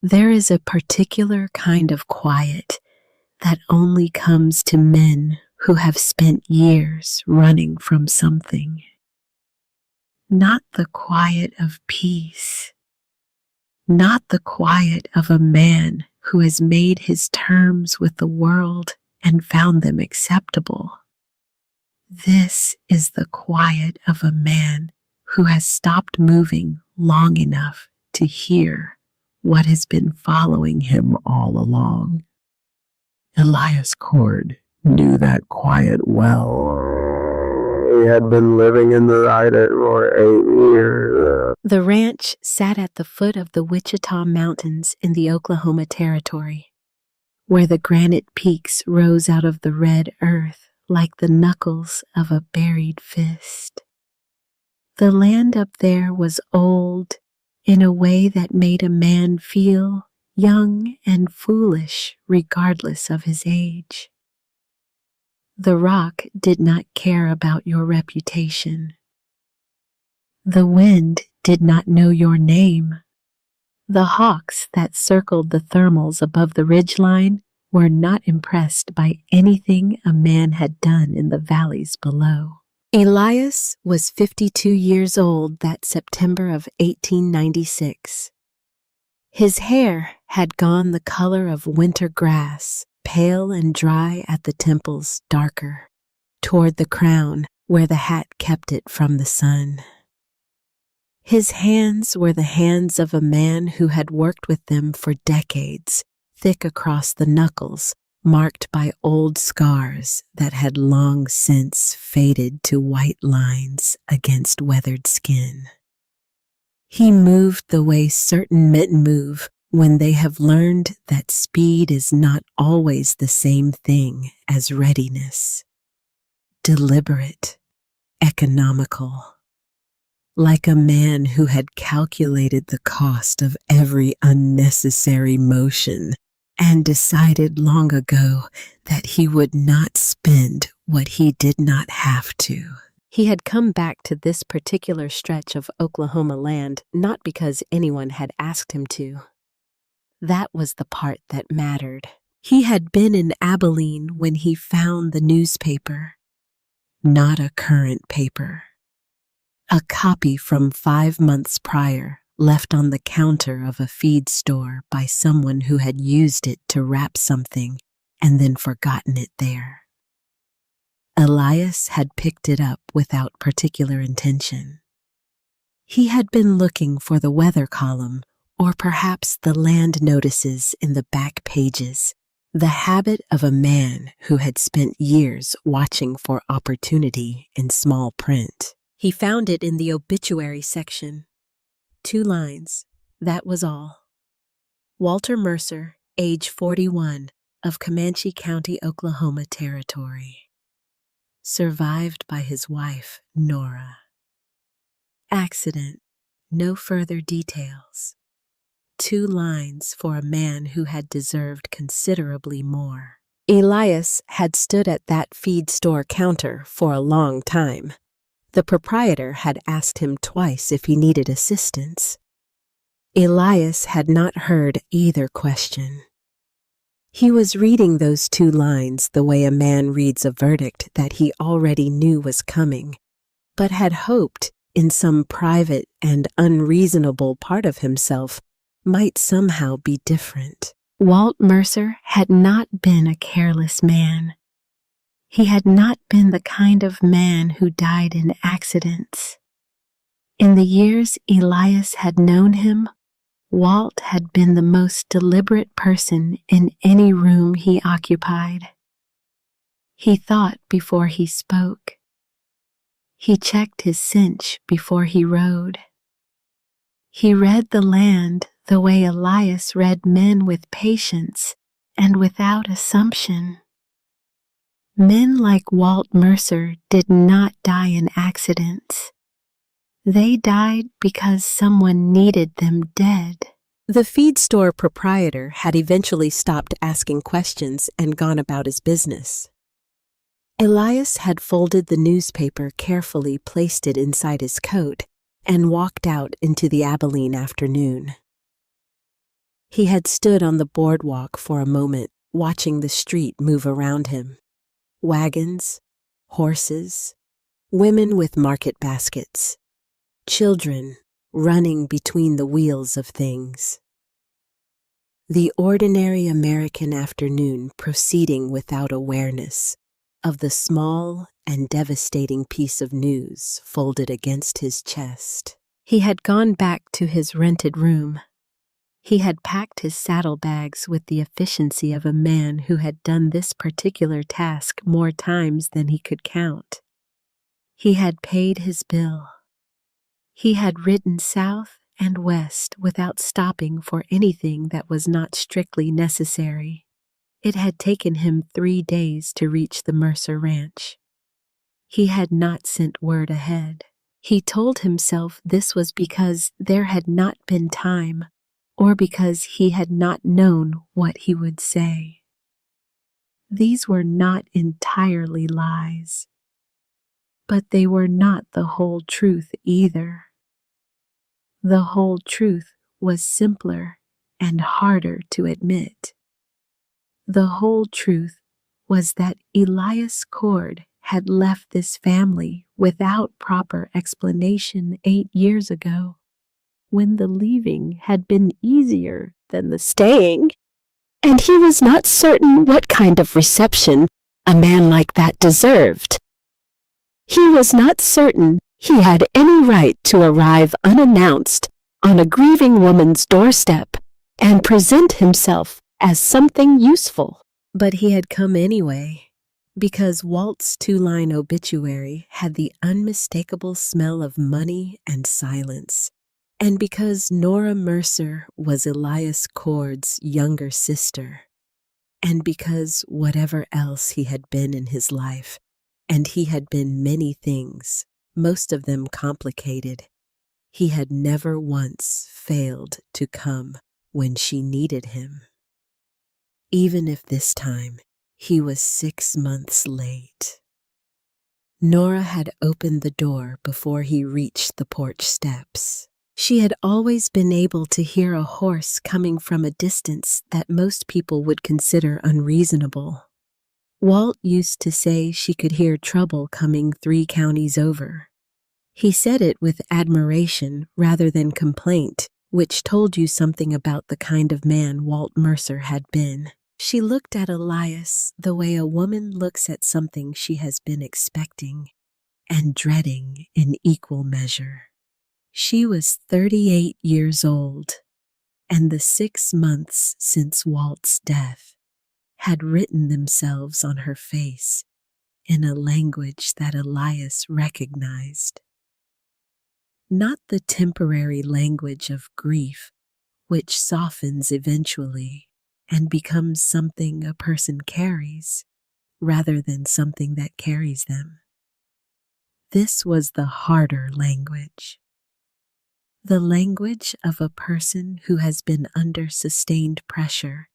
There is a particular kind of quiet that only comes to men who have spent years running from something. Not the quiet of peace, not the quiet of a man who has made his terms with the world and found them acceptable. This is the quiet of a man who has stopped moving long enough to hear what has been following him all along. Elias Cord knew that quiet well. He had been living in the Ida for 8 years. The ranch sat at the foot of the Wichita Mountains in the Oklahoma Territory, where the granite peaks rose out of the red earth like the knuckles of a buried fist. The land up there was old in a way that made a man feel young and foolish regardless of his age. The rock did not care about your reputation. The wind did not know your name. The hawks that circled the thermals above the ridgeline were not impressed by anything a man had done in the valleys below. Elias was 52 years old that September of 1896. His hair had gone the color of winter grass, pale and dry at the temples, darker, toward the crown where the hat kept it from the sun. His hands were the hands of a man who had worked with them for decades, thick across the knuckles, marked by old scars that had long since faded to white lines against weathered skin. He moved the way certain men move when they have learned that speed is not always the same thing as readiness. Deliberate, economical. Like a man who had calculated the cost of every unnecessary motion and decided long ago that he would not spend what he did not have to. He had come back to this particular stretch of Oklahoma land not because anyone had asked him to. That was the part that mattered. He had been in Abilene when he found the newspaper. Not a current paper. A copy from 5 months prior, left on the counter of a feed store by someone who had used it to wrap something and then forgotten it there. Elias had picked it up without particular intention. He had been looking for the weather column, or perhaps the land notices in the back pages, the habit of a man who had spent years watching for opportunity in small print. He found it in the obituary section. 2 lines, that was all. Walter Mercer, age 41, of Comanche County, Oklahoma Territory. Survived by his wife, Norah. Accident, no further details. 2 lines for a man who had deserved considerably more. Elias had stood at that feed store counter for a long time. The proprietor had asked him twice if he needed assistance. Elias had not heard either question. He was reading those 2 lines the way a man reads a verdict that he already knew was coming, but had hoped in some private and unreasonable part of himself might somehow be different. Walt Mercer had not been a careless man. He had not been the kind of man who died in accidents. In the years Elias had known him, Walt had been the most deliberate person in any room he occupied. He thought before he spoke. He checked his cinch before he rode. He read the land the way Elias read men, with patience and without assumption. Men like Walt Mercer did not die in accidents. They died because someone needed them dead. The feed store proprietor had eventually stopped asking questions and gone about his business. Elias had folded the newspaper carefully, placed it inside his coat, and walked out into the Abilene afternoon. He had stood on the boardwalk for a moment, watching the street move around him. Wagons, horses, women with market baskets, children running between the wheels of things. The ordinary American afternoon proceeding without awareness of the small and devastating piece of news folded against his chest. He had gone back to his rented room. He had packed his saddlebags with the efficiency of a man who had done this particular task more times than he could count. He had paid his bill. He had ridden south and west without stopping for anything that was not strictly necessary. It had taken him 3 days to reach the Mercer ranch. He had not sent word ahead. He told himself this was because there had not been time, or because he had not known what he would say. These were not entirely lies, but they were not the whole truth either. The whole truth was simpler and harder to admit. The whole truth was that Elias Cord had left this family without proper explanation 8 years ago, when the leaving had been easier than the staying, and he was not certain what kind of reception a man like that deserved. He was not certain he had any right to arrive unannounced on a grieving woman's doorstep and present himself as something useful. But he had come anyway, because Walt's 2-line obituary had the unmistakable smell of money and silence, and because Norah Mercer was Elias Cord's younger sister, and because whatever else he had been in his life, and he had been many things, most of them complicated, he had never once failed to come when she needed him. Even if this time he was 6 months late. Norah had opened the door before he reached the porch steps. She had always been able to hear a horse coming from a distance that most people would consider unreasonable. Walt used to say she could hear trouble coming 3 counties over. He said it with admiration rather than complaint, which told you something about the kind of man Walt Mercer had been. She looked at Elias the way a woman looks at something she has been expecting and dreading in equal measure. She was 38 years old, and the 6 months since Walt's death had written themselves on her face in a language that Elias recognized. Not the temporary language of grief, which softens eventually and becomes something a person carries, rather than something that carries them. This was the harder language. The language of a person who has been under sustained pressure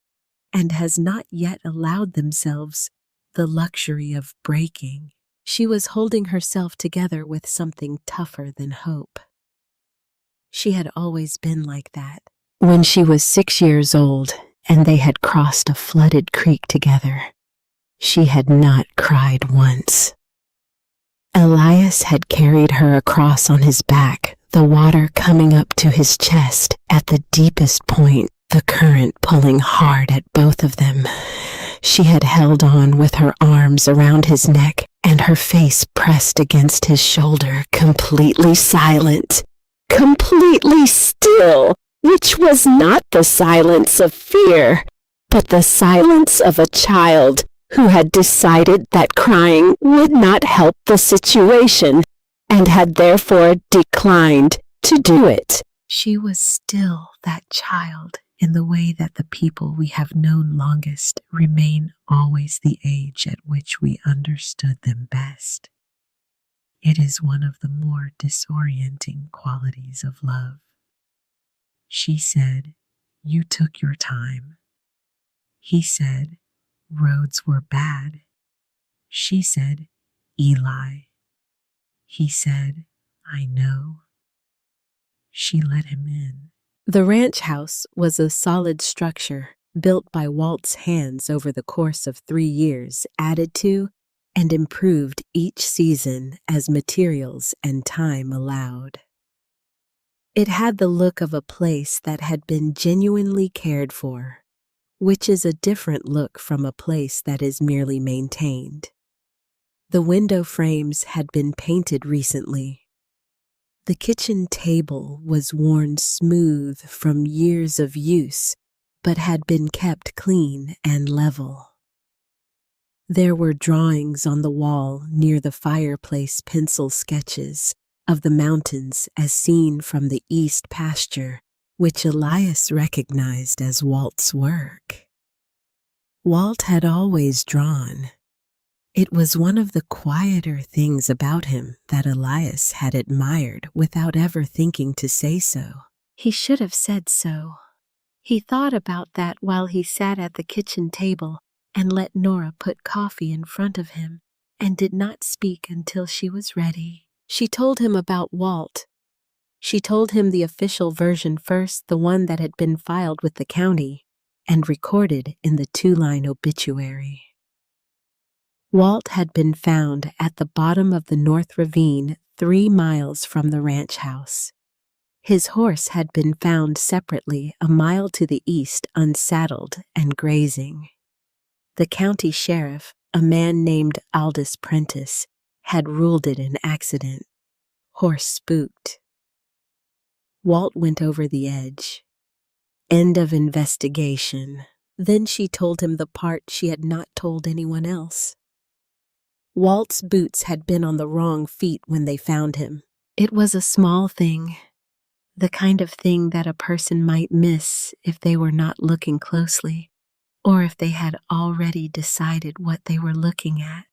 and has not yet allowed themselves the luxury of breaking. She was holding herself together with something tougher than hope. She had always been like that. When she was 6 years old and they had crossed a flooded creek together, she had not cried once. Elias had carried her across on his back, the water coming up to his chest at the deepest point, the current pulling hard at both of them. She had held on with her arms around his neck and her face pressed against his shoulder, completely silent, completely still, which was not the silence of fear, but the silence of a child who had decided that crying would not help the situation and had therefore declined to do it. She was still that child in the way that the people we have known longest remain always the age at which we understood them best. It is one of the more disorienting qualities of love. She said, "You took your time." He said, "Roads were bad." She said, "Eli." He said, "I know." She let him in. The ranch house was a solid structure built by Walt's hands over the course of 3 years, added to and improved each season as materials and time allowed. It had the look of a place that had been genuinely cared for, which is a different look from a place that is merely maintained. The window frames had been painted recently. The kitchen table was worn smooth from years of use, but had been kept clean and level. There were drawings on the wall near the fireplace, pencil sketches of the mountains as seen from the east pasture, which Elias recognized as Walt's work. Walt had always drawn. It was one of the quieter things about him that Elias had admired without ever thinking to say so. He should have said so. He thought about that while he sat at the kitchen table and let Norah put coffee in front of him, and did not speak until she was ready. She told him about Walt. She told him the official version first, the one that had been filed with the county and recorded in the 2-line obituary. Walt had been found at the bottom of the North Ravine 3 miles from the ranch house. His horse had been found separately a mile to the east, unsaddled and grazing. The county sheriff, a man named Aldous Prentice, had ruled it an accident. Horse spooked. Walt went over the edge. End of investigation. Then she told him the part she had not told anyone else. Walt's boots had been on the wrong feet when they found him. It was a small thing, the kind of thing that a person might miss if they were not looking closely, or if they had already decided what they were looking at.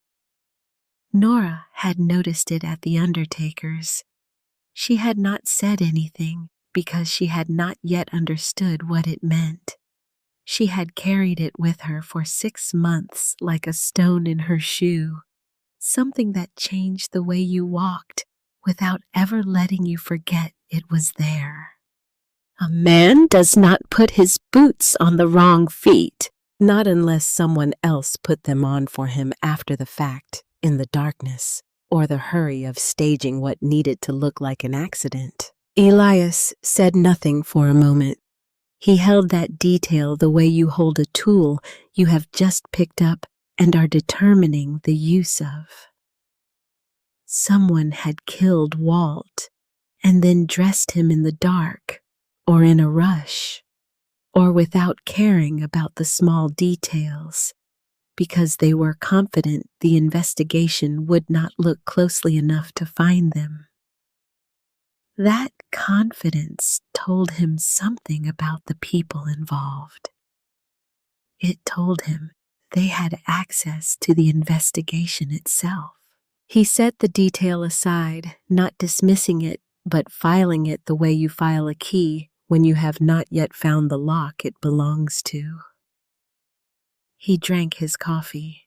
Norah had noticed it at the undertaker's. She had not said anything because she had not yet understood what it meant. She had carried it with her for 6 months like a stone in her shoe, something that changed the way you walked without ever letting you forget it was there. A man does not put his boots on the wrong feet, not unless someone else put them on for him after the fact, in the darkness, or the hurry of staging what needed to look like an accident. Elias said nothing for a moment. He held that detail the way you hold a tool you have just picked up and are determining the use of. Someone had killed Walt and then dressed him in the dark, or in a rush, or without caring about the small details, because they were confident the investigation would not look closely enough to find them. That confidence told him something about the people involved. It told him they had access to the investigation itself. He set the detail aside, not dismissing it, but filing it the way you file a key when you have not yet found the lock it belongs to. He drank his coffee.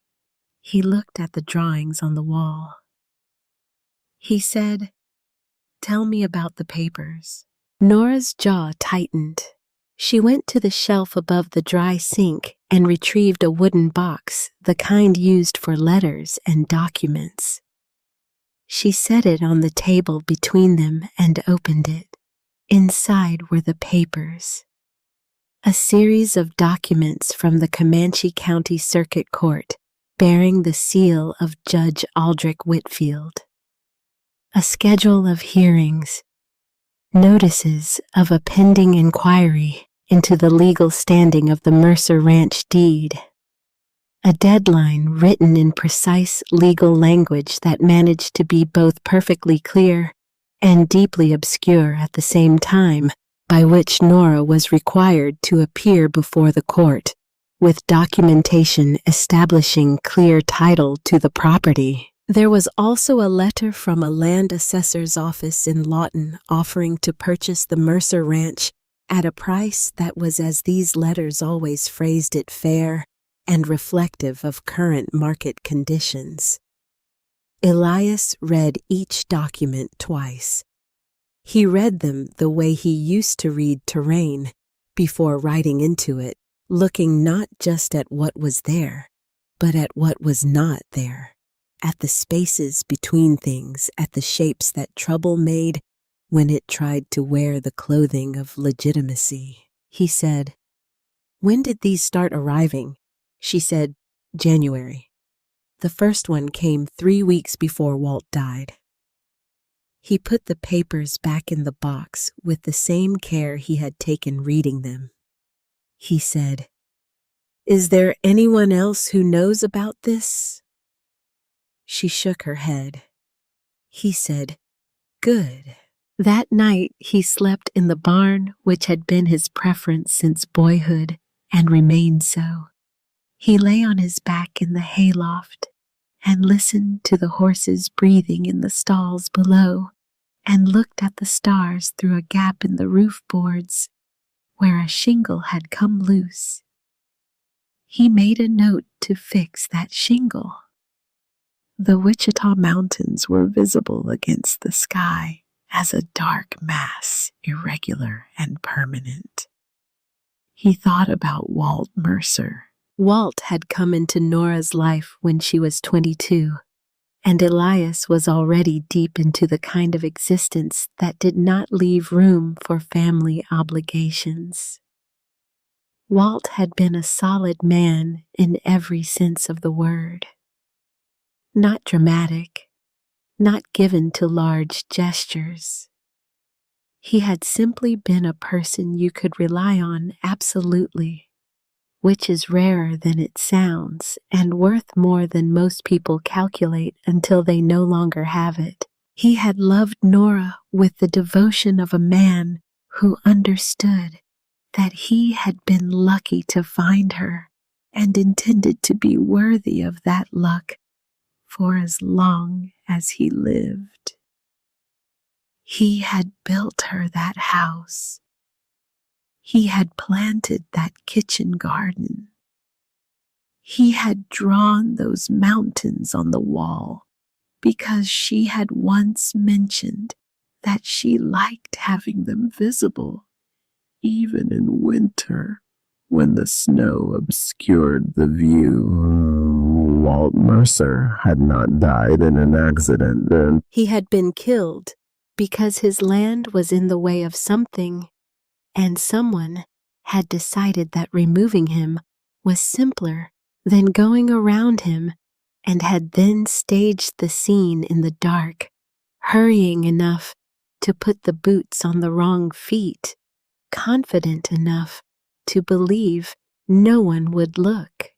He looked at the drawings on the wall. He said, "Tell me about the papers." Norah's jaw tightened. She went to the shelf above the dry sink and retrieved a wooden box, the kind used for letters and documents. She set it on the table between them and opened it. Inside were the papers. A series of documents from the Comanche County Circuit Court bearing the seal of Judge Aldrich Whitfield. A schedule of hearings. Notices of a pending inquiry into the legal standing of the Mercer Ranch deed. A deadline written in precise legal language that managed to be both perfectly clear and deeply obscure at the same time, by which Norah was required to appear before the court, with documentation establishing clear title to the property. There was also a letter from a land assessor's office in Lawton offering to purchase the Mercer Ranch at a price that was, as these letters always phrased it, fair and reflective of current market conditions. Elias read each document twice. He read them the way he used to read terrain, before riding into it, looking not just at what was there, but at what was not there, at the spaces between things, at the shapes that trouble made when it tried to wear the clothing of legitimacy. He said, "When did these start arriving?" She said, "January." The first one came 3 weeks before Walt died. He put the papers back in the box with the same care he had taken reading them. He said, "Is there anyone else who knows about this?" She shook her head. He said, "Good." That night he slept in the barn, which had been his preference since boyhood and remained so. He lay on his back in the hayloft and listened to the horses breathing in the stalls below and looked at the stars through a gap in the roof boards where a shingle had come loose. He made a note to fix that shingle. The Wichita Mountains were visible against the sky as a dark mass, irregular and permanent. He thought about Walt Mercer. Walt had come into Norah's life when she was 22, and Elias was already deep into the kind of existence that did not leave room for family obligations. Walt had been a solid man in every sense of the word. Not dramatic, not given to large gestures. He had simply been a person you could rely on absolutely, which is rarer than it sounds and worth more than most people calculate until they no longer have it. He had loved Norah with the devotion of a man who understood that he had been lucky to find her and intended to be worthy of that luck for as long as he lived. He had built her that house. He had planted that kitchen garden. He had drawn those mountains on the wall because she had once mentioned that she liked having them visible, even in winter, when the snow obscured the view. Walt Mercer had not died in an accident then. He had been killed because his land was in the way of something, and someone had decided that removing him was simpler than going around him, and had then staged the scene in the dark, hurrying enough to put the boots on the wrong feet, confident enough to believe no one would look.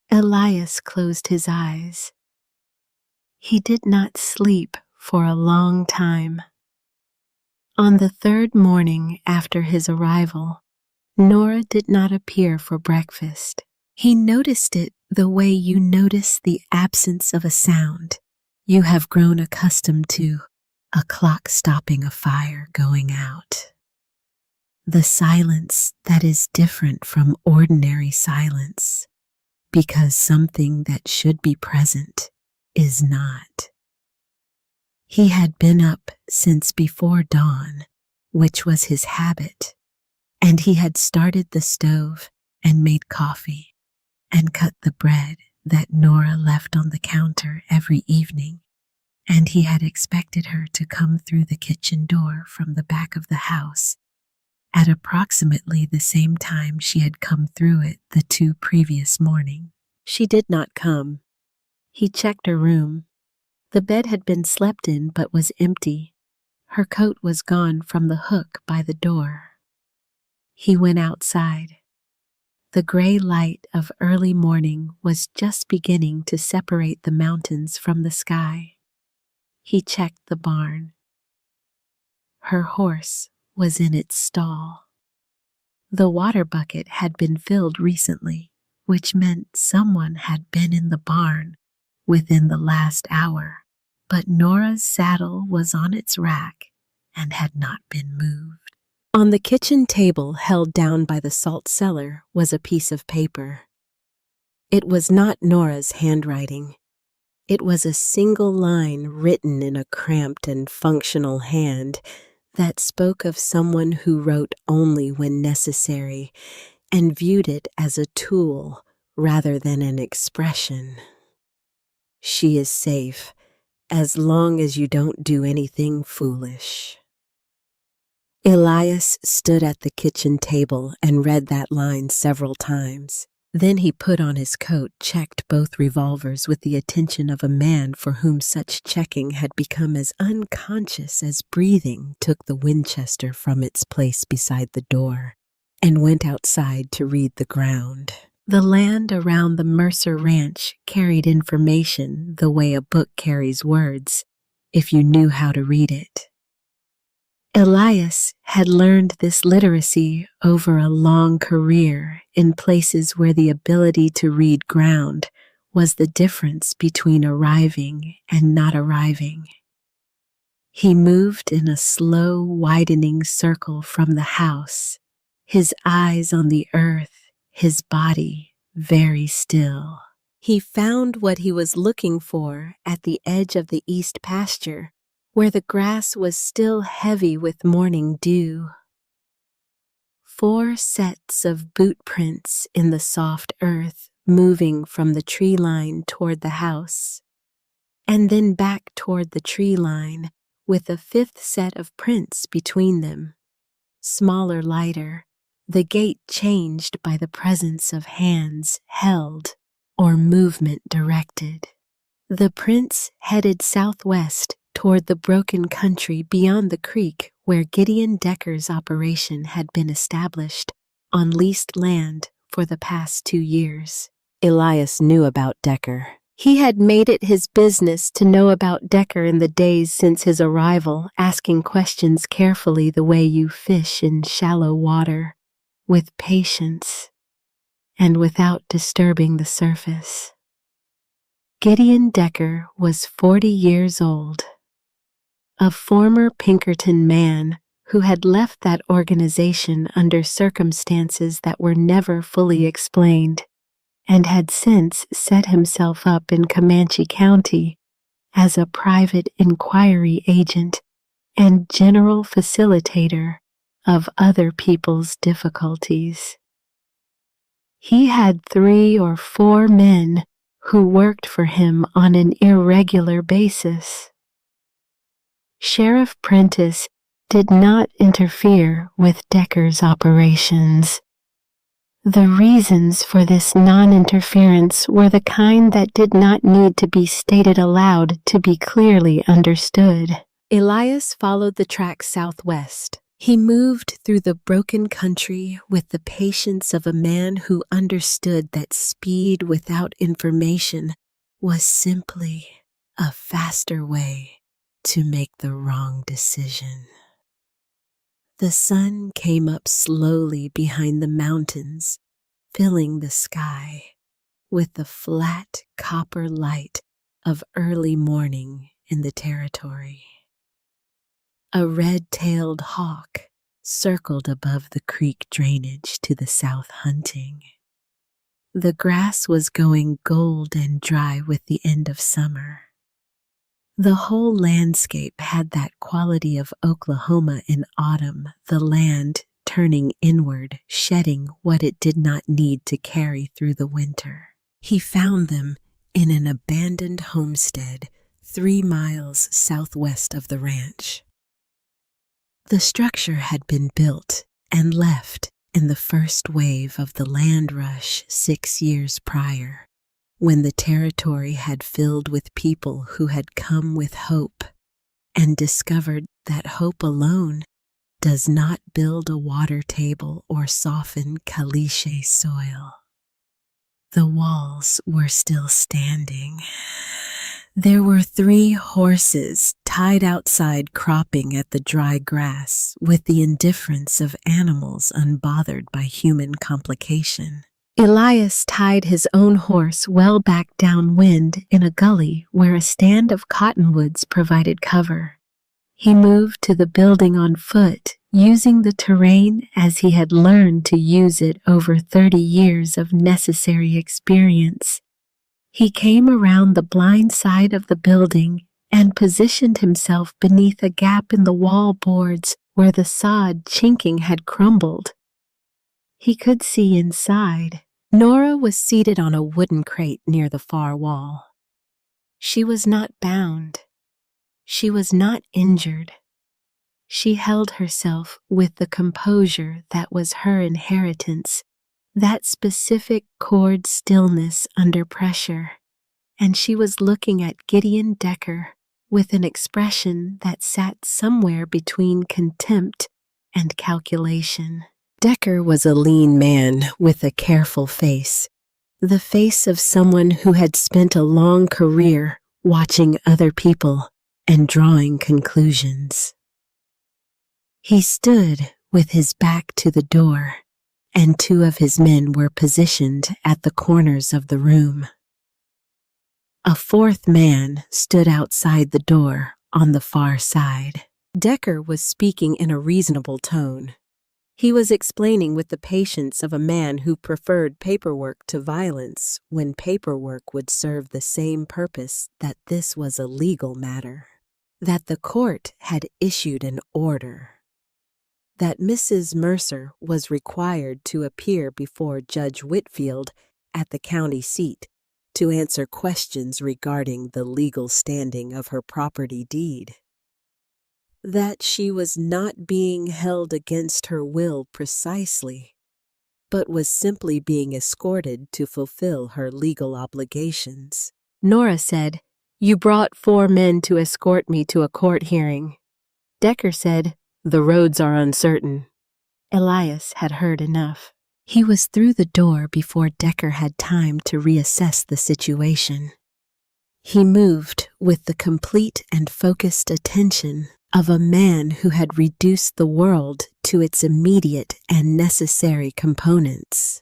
Elias closed his eyes. He did not sleep for a long time. On the third morning after his arrival, Norah did not appear for breakfast. He noticed it the way you notice the absence of a sound you have grown accustomed to, a clock stopping a fire going out. The silence that is different from ordinary silence, because something that should be present is not. He had been up since before dawn, which was his habit, and he had started the stove and made coffee and cut the bread that Norah left on the counter every evening, and he had expected her to come through the kitchen door from the back of the house at approximately the same time she had come through it the 2 previous mornings. She did not come. He checked her room. The bed had been slept in but was empty. Her coat was gone from the hook by the door. He went outside. The gray light of early morning was just beginning to separate the mountains from the sky. He checked the barn. Her horse was in its stall. The water bucket had been filled recently, which meant someone had been in the barn within the last hour, but Norah's saddle was on its rack and had not been moved. On the kitchen table held down by the salt cellar was a piece of paper. It was not Norah's handwriting. It was a single line written in a cramped and functional hand that spoke of someone who wrote only when necessary and viewed it as a tool rather than an expression. She is safe as long as you don't do anything foolish. Elias stood at the kitchen table and read that line several times. Then he put on his coat, checked both revolvers with the attention of a man for whom such checking had become as unconscious as breathing, took the Winchester from its place beside the door, and went outside to read the ground. The land around the Mercer ranch carried information the way a book carries words, if you knew how to read it. Elias had learned this literacy over a long career in places where the ability to read ground was the difference between arriving and not arriving. He moved in a slow, widening circle from the house, his eyes on the earth, his body very still. He found what he was looking for at the edge of the east pasture, where the grass was still heavy with morning dew. 4 sets of boot prints in the soft earth moving from the tree line toward the house, and then back toward the tree line with a 5th set of prints between them. Smaller, lighter, the gait changed by the presence of hands held or movement directed. The prints headed southwest toward the broken country beyond the creek where Gideon Decker's operation had been established on leased land for the past 2 years. Elias knew about Decker. He had made it his business to know about Decker in the days since his arrival, asking questions carefully the way you fish in shallow water, with patience and without disturbing the surface. Gideon Decker was 40 years old, a former Pinkerton man who had left that organization under circumstances that were never fully explained, and had since set himself up in Comanche County as a private inquiry agent and general facilitator of other people's difficulties. He had 3 or 4 men who worked for him on an irregular basis. Sheriff Prentice did not interfere with Decker's operations. The reasons for this non-interference were the kind that did not need to be stated aloud to be clearly understood. Elias followed the track southwest. He moved through the broken country with the patience of a man who understood that speed without information was simply a faster way to make the wrong decision. The sun came up slowly behind the mountains, filling the sky with the flat copper light of early morning in the territory. A red-tailed hawk circled above the creek drainage to the south hunting. The grass was going gold and dry with the end of summer. The whole landscape had that quality of Oklahoma in autumn, the land turning inward, shedding what it did not need to carry through the winter. He found them in an abandoned homestead 3 miles southwest of the ranch. The structure had been built and left in the first wave of the land rush 6 years prior, when the territory had filled with people who had come with hope and discovered that hope alone does not build a water table or soften caliche soil. The walls were still standing. There were 3 horses tied outside cropping at the dry grass with the indifference of animals unbothered by human complication. Elias tied his own horse well back downwind in a gully where a stand of cottonwoods provided cover. He moved to the building on foot, using the terrain as he had learned to use it over 30 years of necessary experience. He came around the blind side of the building and positioned himself beneath a gap in the wall boards where the sod chinking had crumbled. He could see inside. Norah was seated on a wooden crate near the far wall. She was not bound. She was not injured. She held herself with the composure that was her inheritance, that specific Cord stillness under pressure, and she was looking at Gideon Decker with an expression that sat somewhere between contempt and calculation. Decker was a lean man with a careful face, the face of someone who had spent a long career watching other people and drawing conclusions. He stood with his back to the door, and two of his men were positioned at the corners of the room. A fourth man stood outside the door on the far side. Decker was speaking in a reasonable tone. He was explaining with the patience of a man who preferred paperwork to violence when paperwork would serve the same purpose that this was a legal matter, that the court had issued an order, that Mrs. Mercer was required to appear before Judge Whitfield at the county seat to answer questions regarding the legal standing of her property deed, that she was not being held against her will precisely, but was simply being escorted to fulfill her legal obligations. Norah said, "You brought 4 men to escort me to a court hearing." Decker said, "The roads are uncertain." Elias had heard enough. He was through the door before Decker had time to reassess the situation. He moved with the complete and focused attention of a man who had reduced the world to its immediate and necessary components.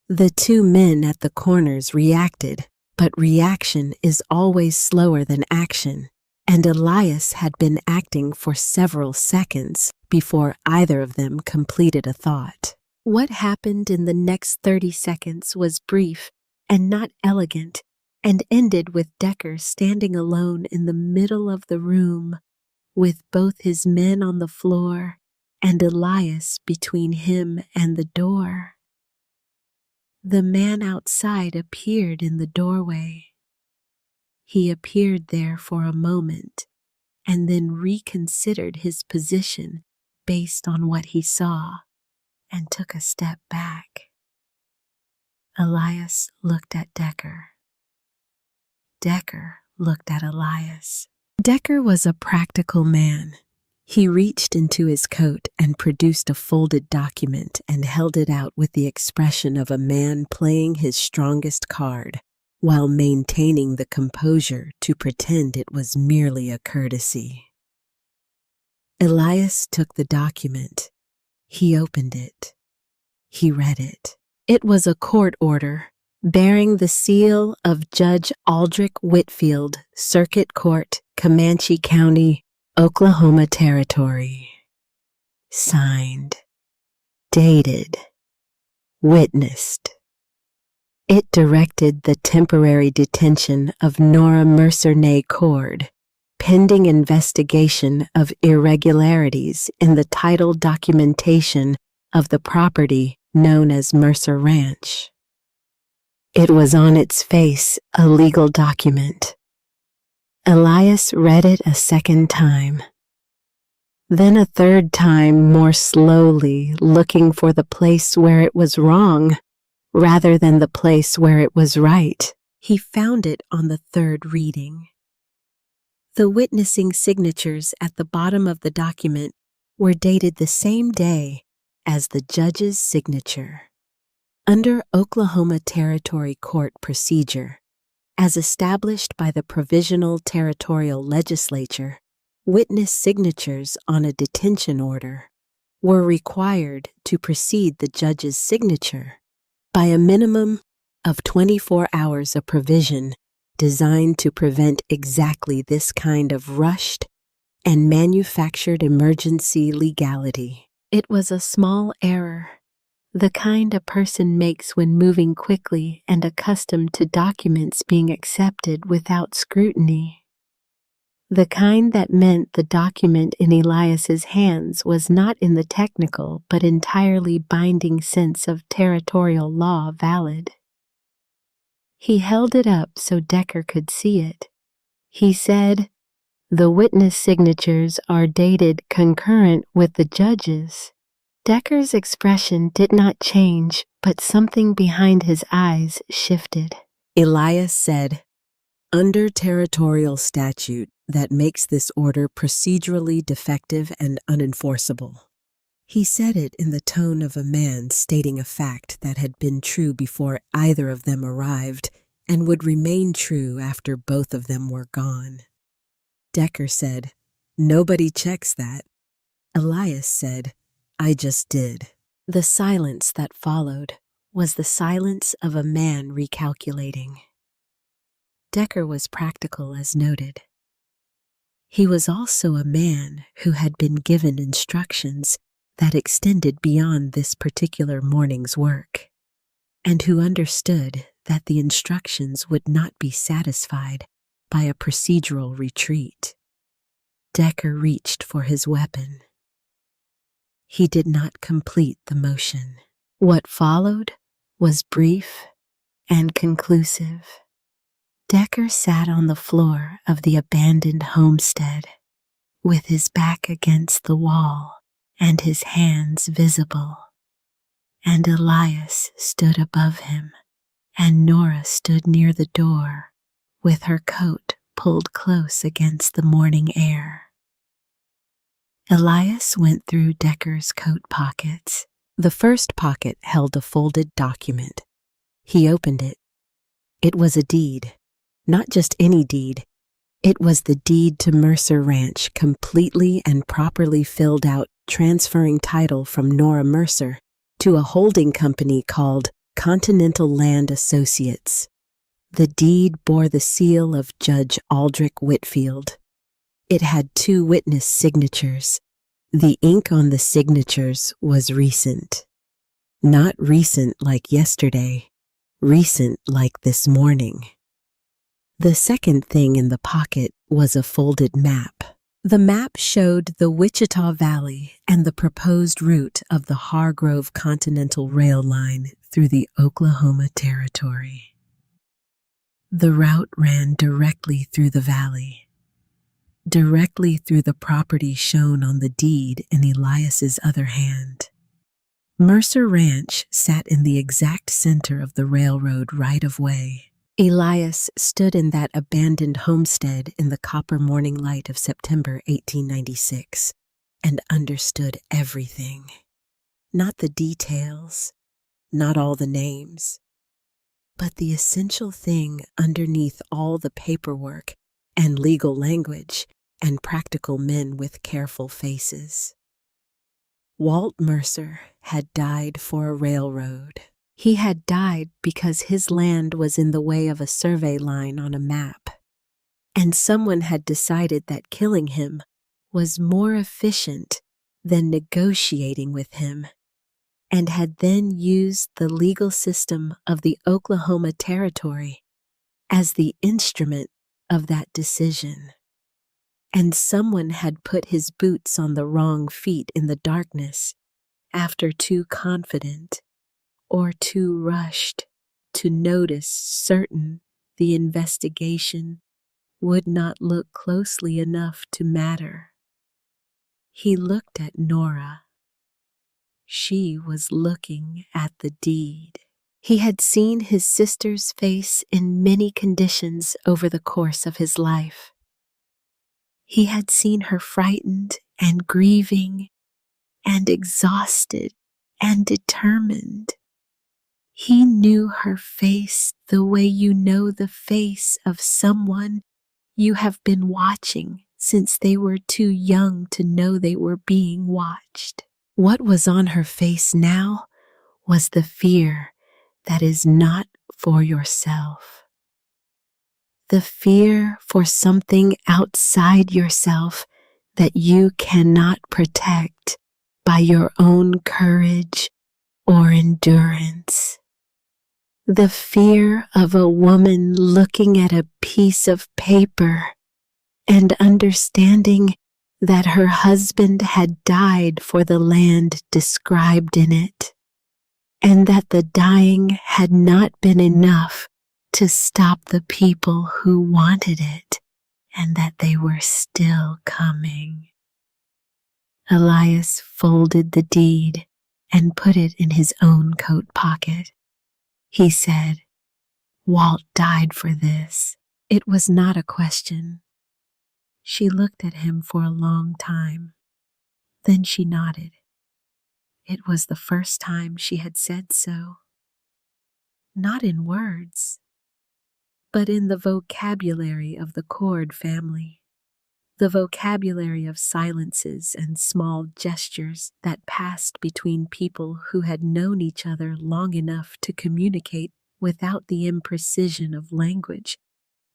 The 2 men at the corners reacted, but reaction is always slower than action, and Elias had been acting for several seconds before either of them completed a thought. What happened in the next 30 seconds was brief and not elegant, and ended with Decker standing alone in the middle of the room, with both his men on the floor and Elias between him and the door. The man outside appeared in the doorway. He appeared there for a moment and then reconsidered his position based on what he saw and took a step back. Elias looked at Decker. Decker looked at Elias. Decker was a practical man. He reached into his coat and produced a folded document and held it out with the expression of a man playing his strongest card, while maintaining the composure to pretend it was merely a courtesy. Elias took the document. He opened it. He read it. It was a court order bearing the seal of Judge Aldrich Whitfield, Circuit Court, Comanche County, Oklahoma Territory. Signed. Dated. Witnessed. It directed the temporary detention of Norah Mercer Cord, pending investigation of irregularities in the title documentation of the property known as Mercer Ranch. It was on its face a legal document. Elias read it a second time, then a third time more slowly, looking for the place where it was wrong rather than the place where it was right. He found it on the third reading. The witnessing signatures at the bottom of the document were dated the same day as the judge's signature. Under Oklahoma Territory Court procedure, as established by the Provisional Territorial Legislature, witness signatures on a detention order were required to precede the judge's signature by a minimum of 24 hours, a provision designed to prevent exactly this kind of rushed and manufactured emergency legality. It was a small error, the kind a person makes when moving quickly and accustomed to documents being accepted without scrutiny. The kind that meant the document in Elias's hands was not in the technical but entirely binding sense of territorial law valid. He held it up so Decker could see it. He said, "The witness signatures are dated concurrent with the judge's." Decker's expression did not change, but something behind his eyes shifted. Elias said, "Under territorial statute, that makes this order procedurally defective and unenforceable." He said it in the tone of a man stating a fact that had been true before either of them arrived and would remain true after both of them were gone. Decker said, "Nobody checks that." Elias said, "I just did." The silence that followed was the silence of a man recalculating. Decker was practical as noted. He was also a man who had been given instructions that extended beyond this particular morning's work, and who understood that the instructions would not be satisfied by a procedural retreat. Decker reached for his weapon. He did not complete the motion. What followed was brief and conclusive. Decker sat on the floor of the abandoned homestead, with his back against the wall and his hands visible, and Elias stood above him, and Norah stood near the door, with her coat pulled close against the morning air. Elias went through Decker's coat pockets. The first pocket held a folded document. He opened it. It was a deed. Not just any deed. It was the deed to Mercer Ranch, completely and properly filled out, transferring title from Norah Mercer to a holding company called Continental Land Associates. The deed bore the seal of Judge Aldrich Whitfield. It had 2 witness signatures. The ink on the signatures was recent. Not recent like yesterday, recent like this morning. The second thing in the pocket was a folded map. The map showed the Wichita Valley and the proposed route of the Hargrove Continental Rail Line through the Oklahoma Territory. The route ran directly through the valley, directly through the property shown on the deed in Elias's other hand. Mercer Ranch sat in the exact center of the railroad right-of-way. Elias stood in that abandoned homestead in the copper morning light of September 1896 and understood everything. Not the details, not all the names, but the essential thing underneath all the paperwork and legal language and practical men with careful faces. Walt Mercer had died for a railroad. He had died because his land was in the way of a survey line on a map, and someone had decided that killing him was more efficient than negotiating with him, and had then used the legal system of the Oklahoma Territory as the instrument of that decision. And someone had put his boots on the wrong feet in the darkness after too confident or too rushed to notice certain the investigation would not look closely enough to matter. He looked at Norah. She was looking at the deed. He had seen his sister's face in many conditions over the course of his life. He had seen her frightened and grieving and exhausted and determined. He knew her face the way you know the face of someone you have been watching since they were too young to know they were being watched. What was on her face now was the fear that is not for yourself. The fear for something outside yourself that you cannot protect by your own courage or endurance. The fear of a woman looking at a piece of paper and understanding that her husband had died for the land described in it, and that the dying had not been enough to stop the people who wanted it, and that they were still coming. Elias folded the deed and put it in his own coat pocket. He said, "Walt died for this." It was not a question. She looked at him for a long time. Then she nodded. It was the first time she had said so. Not in words, but in the vocabulary of the Cord family. The vocabulary of silences and small gestures that passed between people who had known each other long enough to communicate without the imprecision of language.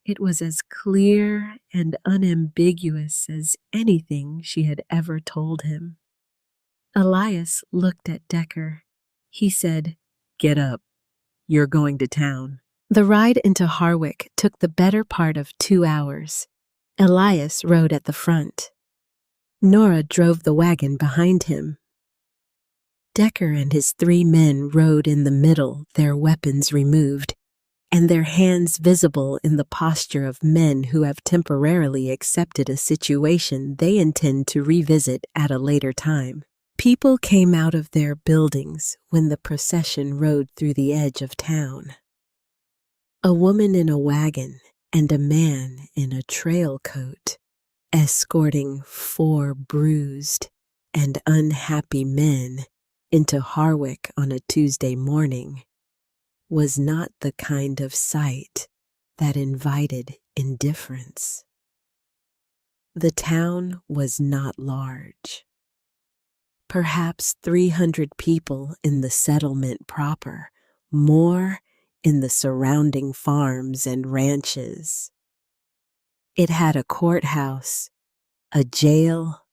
It was as clear and unambiguous as anything she had ever told him. Elias looked at Decker. He said, "Get up. You're going to town." The ride into Harwick took the better part of 2 hours. Elias rode at the front. Norah drove the wagon behind him. Decker and his 3 men rode in the middle, their weapons removed, and their hands visible in the posture of men who have temporarily accepted a situation they intend to revisit at a later time. People came out of their buildings when the procession rode through the edge of town. A woman in a wagon and a man in a trail coat, escorting 4 bruised and unhappy men into Harwick on a Tuesday morning, was not the kind of sight that invited indifference. The town was not large. Perhaps 300 people in the settlement proper, more in the surrounding farms and ranches. It had a courthouse, a jail,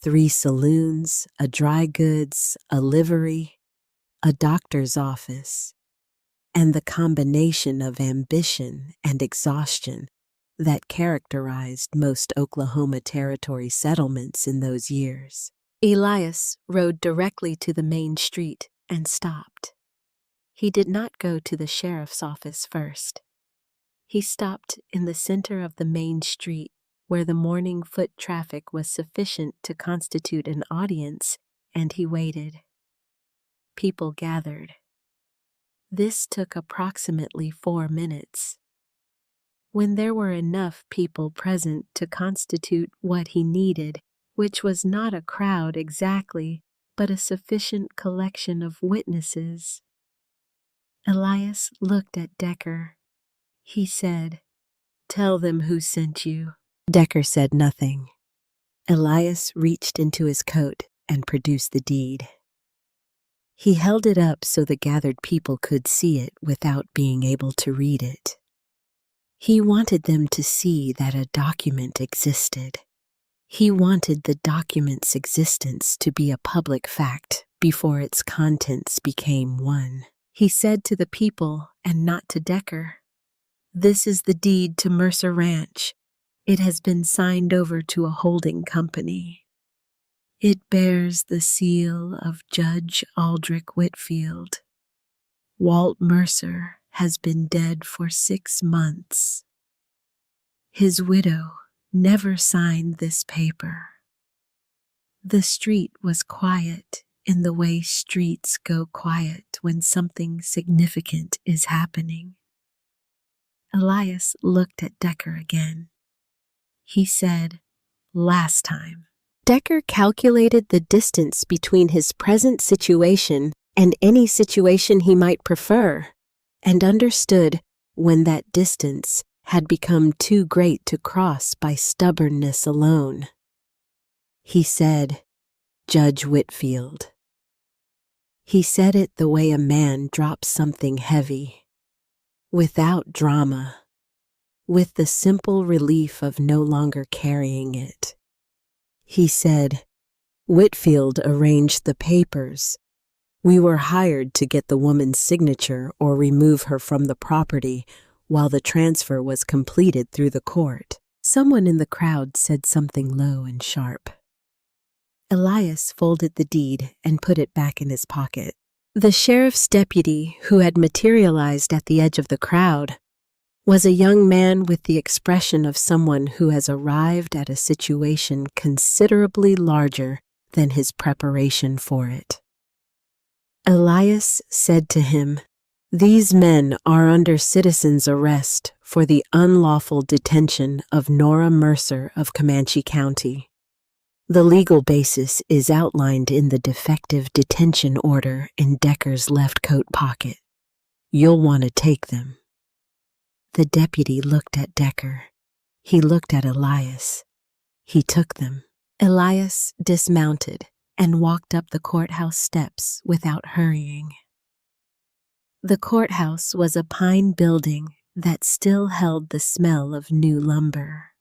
3 saloons, a dry goods, a livery, a doctor's office, and the combination of ambition and exhaustion that characterized most Oklahoma Territory settlements in those years. Elias rode directly to the main street and stopped. He did not go to the sheriff's office first. He stopped in the center of the main street where the morning foot traffic was sufficient to constitute an audience, and he waited. People gathered. This took approximately 4 minutes. When there were enough people present to constitute what he needed, which was not a crowd exactly, but a sufficient collection of witnesses, Elias looked at Decker. He said, "Tell them who sent you." Decker said nothing. Elias reached into his coat and produced the deed. He held it up so the gathered people could see it without being able to read it. He wanted them to see that a document existed. He wanted the document's existence to be a public fact before its contents became one. He said to the people, and not to Decker, "This is the deed to Mercer Ranch. It has been signed over to a holding company. It bears the seal of Judge Aldrich Whitfield. Walt Mercer has been dead for 6 months. His widow never signed this paper." The street was quiet in the way streets go quiet when something significant is happening. Elias looked at Decker again. He said, "Last time." Decker calculated the distance between his present situation and any situation he might prefer, and understood when that distance had become too great to cross by stubbornness alone. He said, "Judge Whitfield." He said it the way a man drops something heavy, without drama, with the simple relief of no longer carrying it. He said, "Whitfield arranged the papers, We were hired to get the woman's signature or remove her from the property while the transfer was completed through the court. Someone in the crowd said something low and sharp. Elias folded the deed and put it back in his pocket. The sheriff's deputy, who had materialized at the edge of the crowd, was a young man with the expression of someone who has arrived at a situation considerably larger than his preparation for it. Elias said to him, "These men are under citizen's arrest for the unlawful detention of Norah Mercer of Comanche County. The legal basis is outlined in the defective detention order in Decker's left coat pocket. You'll want to take them." The deputy looked at Decker. He looked at Elias. He took them. Elias dismounted and walked up the courthouse steps without hurrying. The courthouse was a pine building that still held the smell of new lumber.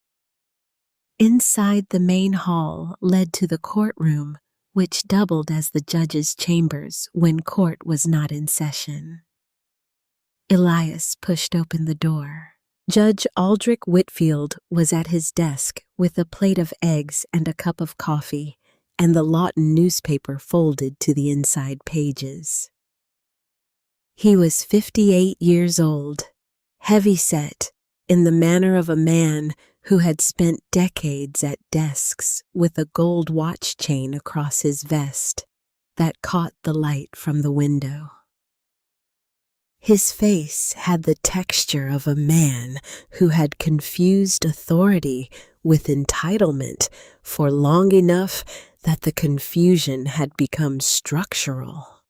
Inside, the main hall led to the courtroom, which doubled as the judge's chambers when court was not in session. Elias pushed open the door. Judge Aldrich Whitfield was at his desk with a plate of eggs and a cup of coffee, and the Lawton newspaper folded to the inside pages. He was 58 years old, heavy-set, in the manner of a man who had spent decades at desks with a gold watch chain across his vest that caught the light from the window. His face had the texture of a man who had confused authority with entitlement for long enough that the confusion had become structural.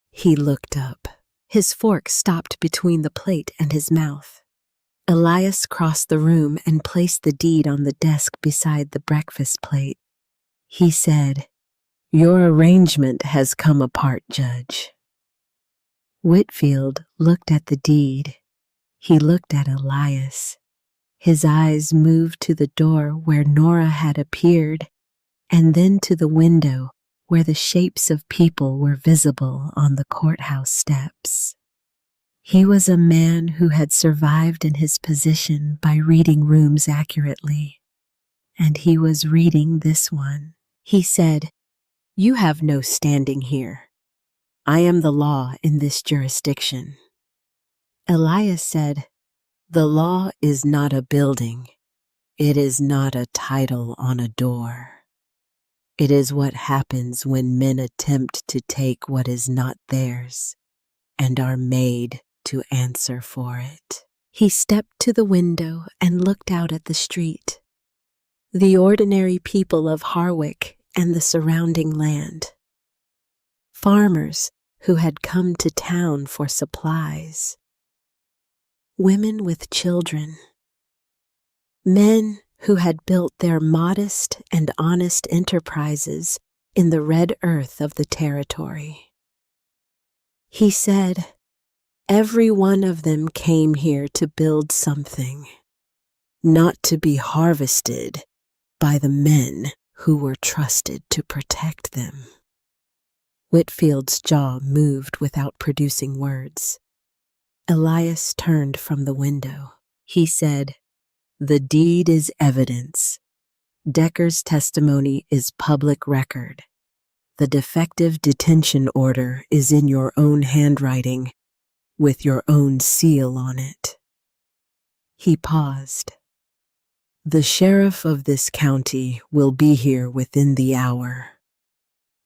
He looked up. His fork stopped between the plate and his mouth. Elias crossed the room and placed the deed on the desk beside the breakfast plate. He said, "Your arrangement has come apart, Judge." Whitfield looked at the deed. He looked at Elias. His eyes moved to the door where Norah had appeared, and then to the window where the shapes of people were visible on the courthouse steps. He was a man who had survived in his position by reading rooms accurately, and he was reading this one. He said, "You have no standing here. I am the law in this jurisdiction." Elias said, "The law is not a building. It is not a title on a door. It is what happens when men attempt to take what is not theirs and are made to answer for it." He stepped to the window and looked out at the street. The ordinary people of Harwick and the surrounding land. Farmers who had come to town for supplies. Women with children. Men who had built their modest and honest enterprises in the red earth of the territory. He said, "Every one of them came here to build something, not to be harvested by the men who were trusted to protect them." Whitfield's jaw moved without producing words. Elias turned from the window. He said, "The deed is evidence. Decker's testimony is public record. The defective detention order is in your own handwriting, with your own seal on it." He paused. "The sheriff of this county will be here within the hour.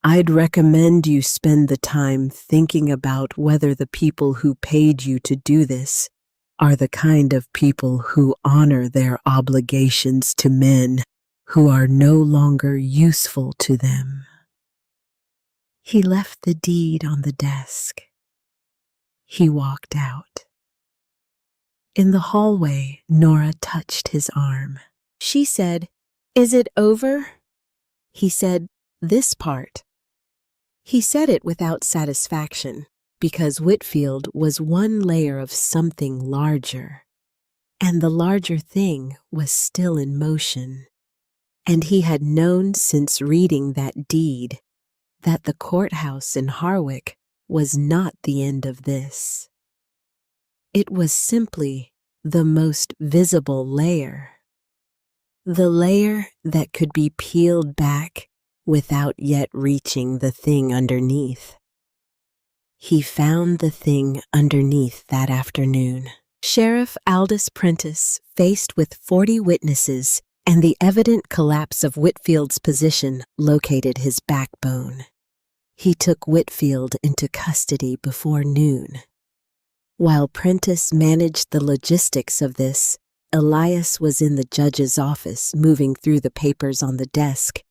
I'd recommend you spend the time thinking about whether the people who paid you to do this are the kind of people who honor their obligations to men who are no longer useful to them." He left the deed on the desk. He walked out. In the hallway, Norah touched his arm. She said, "Is it over?" He said, "This part." He said it without satisfaction, because Whitfield was one layer of something larger, and the larger thing was still in motion, and he had known since reading that deed that the courthouse in Harwick was not the end of this. It was simply the most visible layer. The layer that could be peeled back without yet reaching the thing underneath. He found the thing underneath that afternoon. Sheriff Aldous Prentice, faced with 40 witnesses and the evident collapse of Whitfield's position, located his backbone. He took Whitfield into custody before noon. While Prentice managed the logistics of this, Elias was in the judge's office moving through the papers on the desk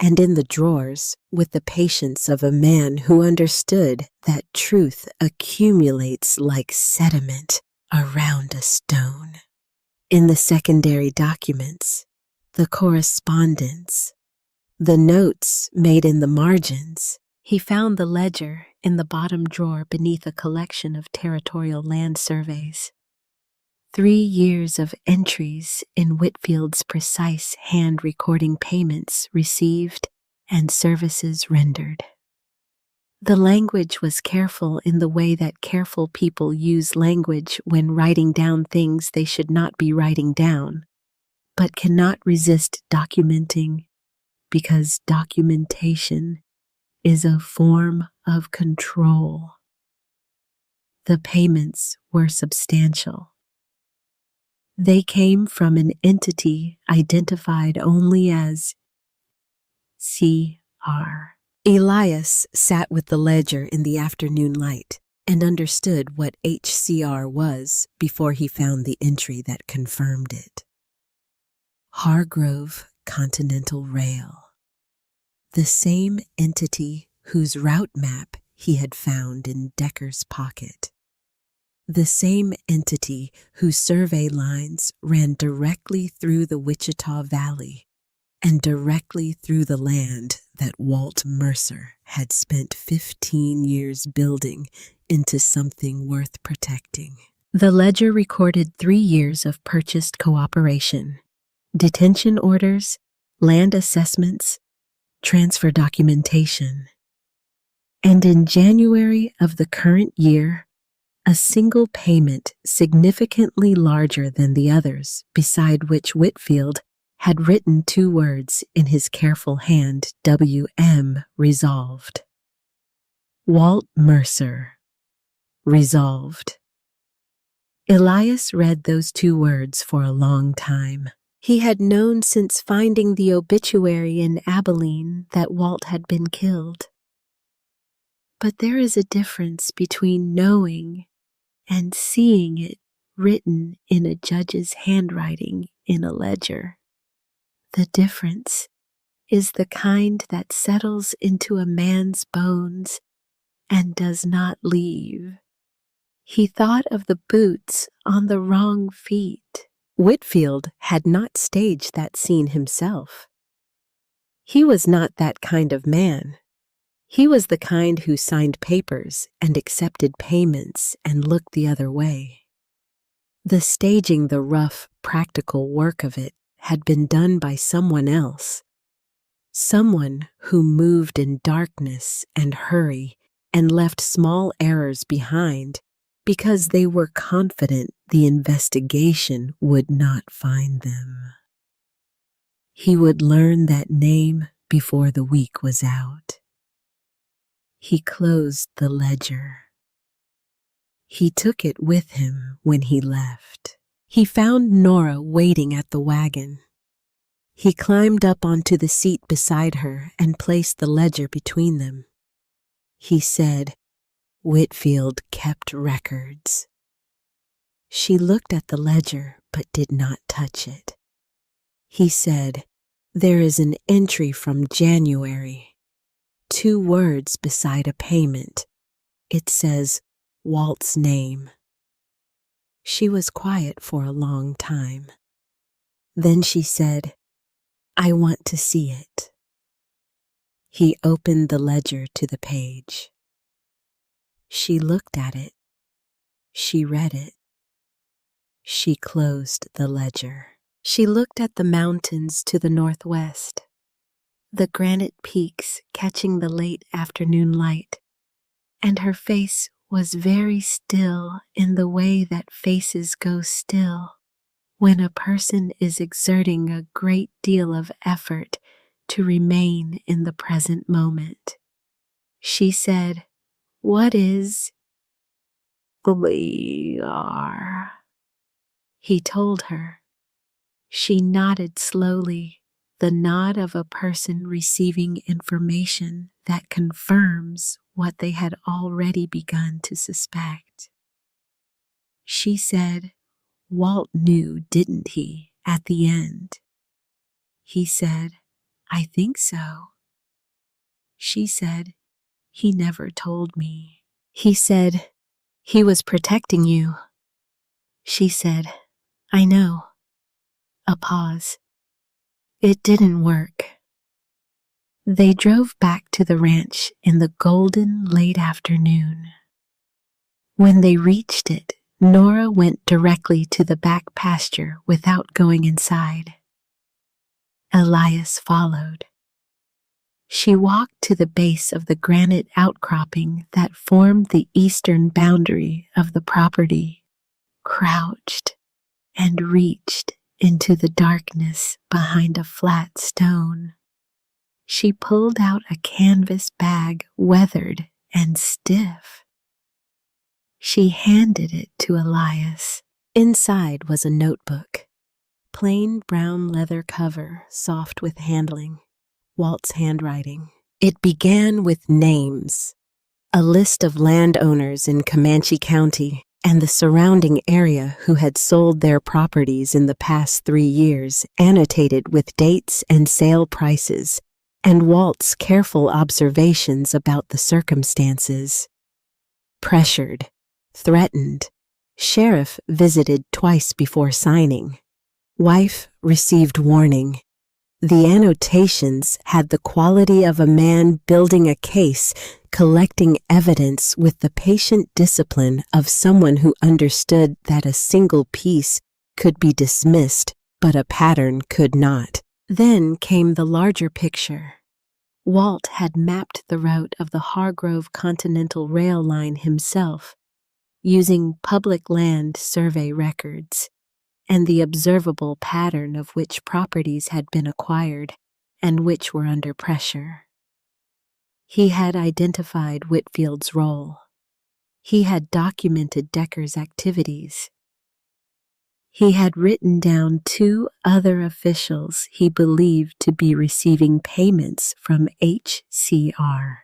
and in the drawers with the patience of a man who understood that truth accumulates like sediment around a stone. In the secondary documents, the correspondence, the notes made in the margins, he found the ledger in the bottom drawer beneath a collection of territorial land surveys. 3 years of entries in Whitfield's precise hand recording payments received and services rendered. The language was careful in the way that careful people use language when writing down things they should not be writing down, but cannot resist documenting because documentation is a form of control. The payments were substantial. They came from an entity identified only as CR. Elias sat with the ledger in the afternoon light and understood what HCR was before he found the entry that confirmed it. Hargrove Continental Rail. The same entity whose route map he had found in Decker's pocket. The same entity whose survey lines ran directly through the Wichita Valley and directly through the land that Walt Mercer had spent 15 years building into something worth protecting. The ledger recorded 3 years of purchased cooperation, detention orders, land assessments, transfer documentation. And in January of the current year, a single payment significantly larger than the others, beside which Whitfield had written 2 words in his careful hand, WM resolved. Walt Mercer, resolved. Elias read those 2 words for a long time. He had known since finding the obituary in Abilene that Walt had been killed. But there is a difference between knowing and seeing it written in a judge's handwriting in a ledger. The difference is the kind that settles into a man's bones and does not leave. He thought of the boots on the wrong feet. Whitfield had not staged that scene himself. He was not that kind of man. He was the kind who signed papers and accepted payments and looked the other way. The staging the rough, practical work of it had been done by someone else, someone who moved in darkness and hurry and left small errors behind because they were confident the investigation would not find them. He would learn that name before the week was out. He closed the ledger. He took it with him when he left. He found Norah waiting at the wagon. He climbed up onto the seat beside her and placed the ledger between them. He said, Whitfield kept records. She looked at the ledger but did not touch it. He said, there is an entry from January. 2 words beside a payment. It says, Walt's name. She was quiet for a long time. Then she said, I want to see it. He opened the ledger to the page. She looked at it. She read it. She closed the ledger. She looked at the mountains to the northwest. the granite peaks catching the late afternoon light, and her face was very still in the way that faces go still when a person is exerting a great deal of effort to remain in the present moment. She said, "What is VR?" He told her. She nodded slowly, the nod of a person receiving information that confirms what they had already begun to suspect. She said, "Walt knew, didn't he, at the end?" He said, "I think so." She said, "He never told me." He said, "He was protecting you." She said, "I know." A pause. It didn't work. They drove back to the ranch in the golden late afternoon. When they reached it, Norah went directly to the back pasture without going inside. Elias followed. She walked to the base of the granite outcropping that formed the eastern boundary of the property, crouched, and reached into the darkness behind a flat stone. She pulled out a canvas bag, weathered and stiff. She handed it to Elias. Inside was a notebook. Plain brown leather cover, soft with handling. Walt's handwriting. It began with names. A list of landowners in Comanche County and the surrounding area who had sold their properties in the past 3 years, annotated with dates and sale prices, and Walt's careful observations about the circumstances. Pressured, threatened, sheriff visited twice before signing. Wife received warning. The annotations had the quality of a man building a case, collecting evidence with the patient discipline of someone who understood that a single piece could be dismissed, but a pattern could not. Then came the larger picture. Walt had mapped the route of the Hargrove Continental Rail line himself, using public land survey records, and the observable pattern of which properties had been acquired and which were under pressure. He had identified Whitfield's role. He had documented Decker's activities. He had written down 2 other officials he believed to be receiving payments from HCR.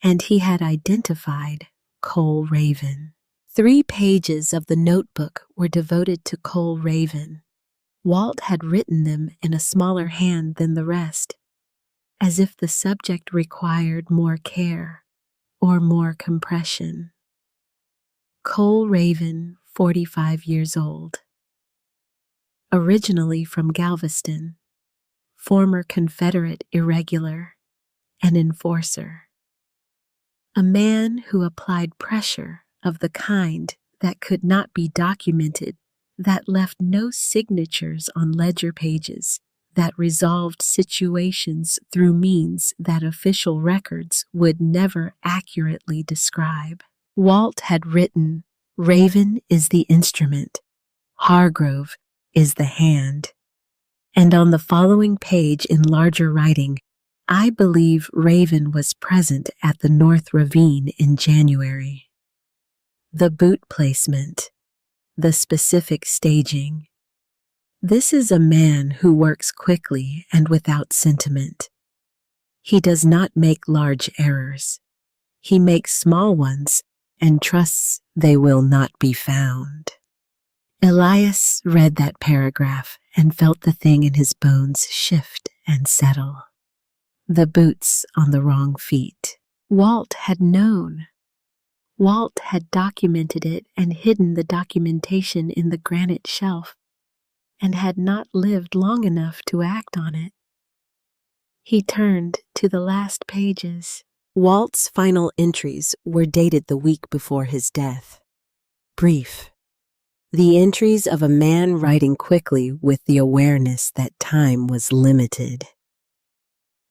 And he had identified Cole Raven. 3 pages of the notebook were devoted to Cole Raven. Walt had written them in a smaller hand than the rest, as if the subject required more care or more compression. Cole Raven, 45 years old. Originally from Galveston, former Confederate irregular, an enforcer. A man who applied pressure of the kind that could not be documented, that left no signatures on ledger pages, that resolved situations through means that official records would never accurately describe. Walt had written, "Raven is the instrument, Hargrove is the hand." And on the following page in larger writing, "I believe Raven was present at the North Ravine in January." The boot placement, the specific staging. This is a man who works quickly and without sentiment. He does not make large errors. He makes small ones and trusts they will not be found. Elias read that paragraph and felt the thing in his bones shift and settle. The boots on the wrong feet. Walt had known. Walt had documented it and hidden the documentation in the granite shelf, and had not lived long enough to act on it. He turned to the last pages. Walt's final entries were dated the week before his death. Brief. The entries of a man writing quickly with the awareness that time was limited.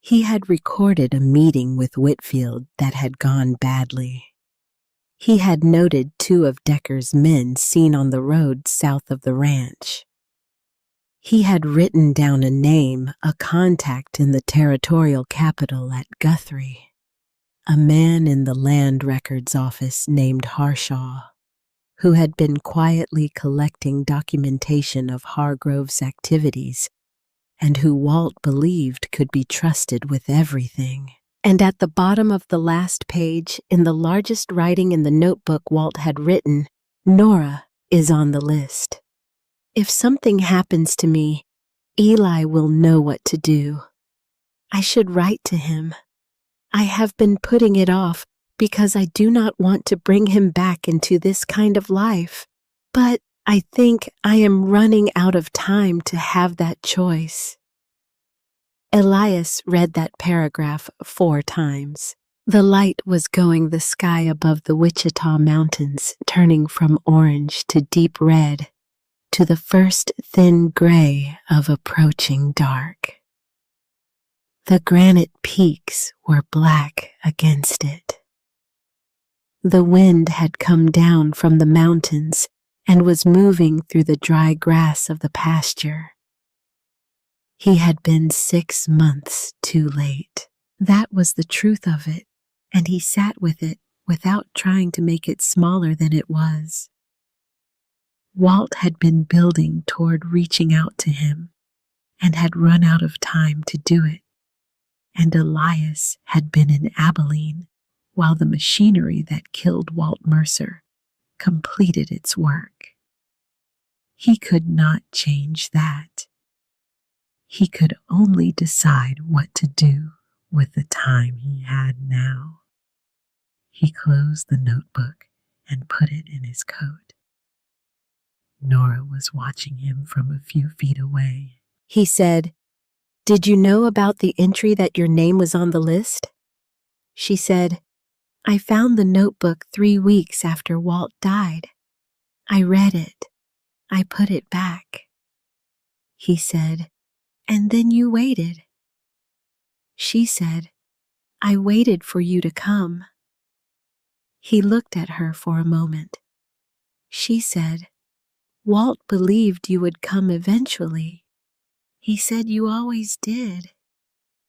He had recorded a meeting with Whitfield that had gone badly. He had noted 2 of Decker's men seen on the road south of the ranch. He had written down a name, a contact in the territorial capital at Guthrie, a man in the land records office named Harshaw, who had been quietly collecting documentation of Hargrove's activities and who Walt believed could be trusted with everything. And at the bottom of the last page, in the largest writing in the notebook Walt had written, Norah is on the list. If something happens to me, Eli will know what to do. I should write to him. I have been putting it off because I do not want to bring him back into this kind of life. But I think I am running out of time to have that choice. Elias read that paragraph 4 times. The light was going the sky above the Wichita mountains, turning from orange to deep red, to the first thin gray of approaching dark. The granite peaks were black against it. The wind had come down from the mountains and was moving through the dry grass of the pasture. He had been 6 months too late. That was the truth of it, and he sat with it without trying to make it smaller than it was. Walt had been building toward reaching out to him and had run out of time to do it, and Elias had been in Abilene while the machinery that killed Walt Mercer completed its work. He could not change that. He could only decide what to do with the time he had now. He closed the notebook and put it in his coat. Norah was watching him from a few feet away. He said, "Did you know about the entry that your name was on the list?" She said, "I found the notebook 3 weeks after Walt died. I read it. I put it back." He said, "And then you waited." She said, "I waited for you to come." He looked at her for a moment. She said, "Walt believed you would come eventually. He said you always did.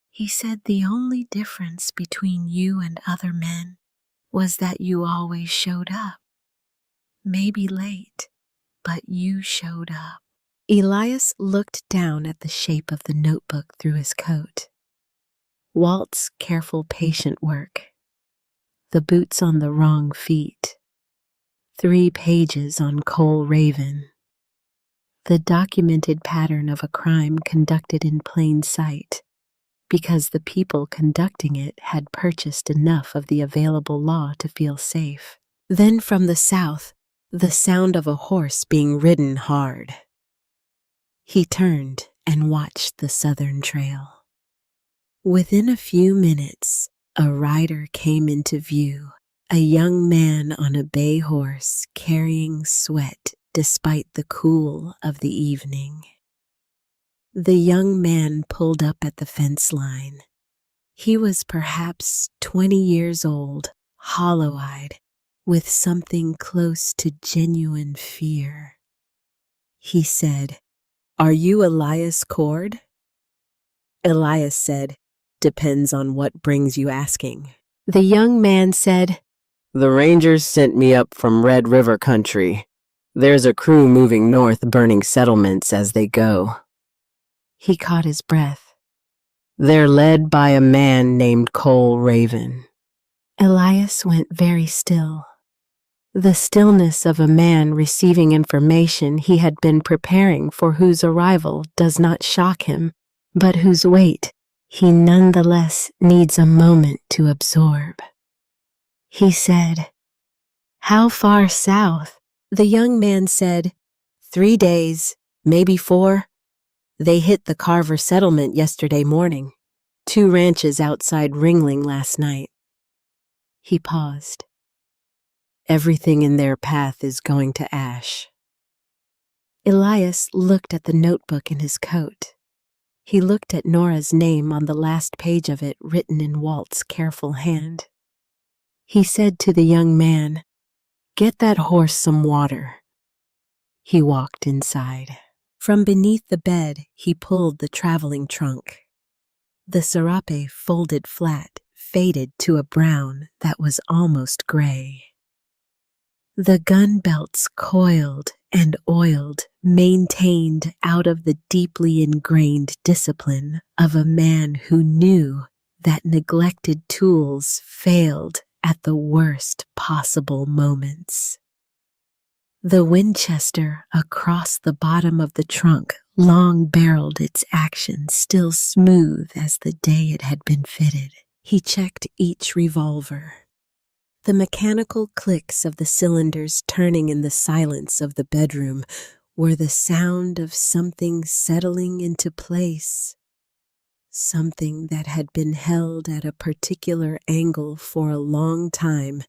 He said the only difference between you and other men was that you always showed up. Maybe late, but you showed up." Elias looked down at the shape of the notebook through his coat. Walt's careful, patient work. The boots on the wrong feet. 3 pages on Cole Raven. The documented pattern of a crime conducted in plain sight, because the people conducting it had purchased enough of the available law to feel safe. Then from the south, the sound of a horse being ridden hard. He turned and watched the southern trail. Within a few minutes, a rider came into view, a young man on a bay horse carrying sweat despite the cool of the evening. The young man pulled up at the fence line. He was perhaps 20 years old, hollow-eyed, with something close to genuine fear. He said, "Are you Elias Cord?" Elias said, "Depends on what brings you asking." The young man said, "The Rangers sent me up from Red River country. There's a crew moving north burning settlements as they go." He caught his breath. "They're led by a man named Cole Raven." Elias went very still. The stillness of a man receiving information he had been preparing for, whose arrival does not shock him, but whose weight he nonetheless needs a moment to absorb. He said, "How far south?" The young man said, 3 days, maybe 4. They hit the Carver settlement yesterday morning. 2 ranches outside Ringling last night. He paused. Everything in their path is going to ash. Elias looked at the notebook in his coat. He looked at Norah's name on the last page of it, written in Walt's careful hand. He said to the young man, "Get that horse some water." He walked inside. From beneath the bed, he pulled the traveling trunk. The serape folded flat, faded to a brown that was almost gray. The gun belts coiled and oiled, maintained out of the deeply ingrained discipline of a man who knew that neglected tools failed at the worst possible moments. The Winchester across the bottom of the trunk long-barreled its action, still smooth as the day it had been fitted. He checked each revolver. The mechanical clicks of the cylinders turning in the silence of the bedroom were the sound of something settling into place, something that had been held at a particular angle for a long time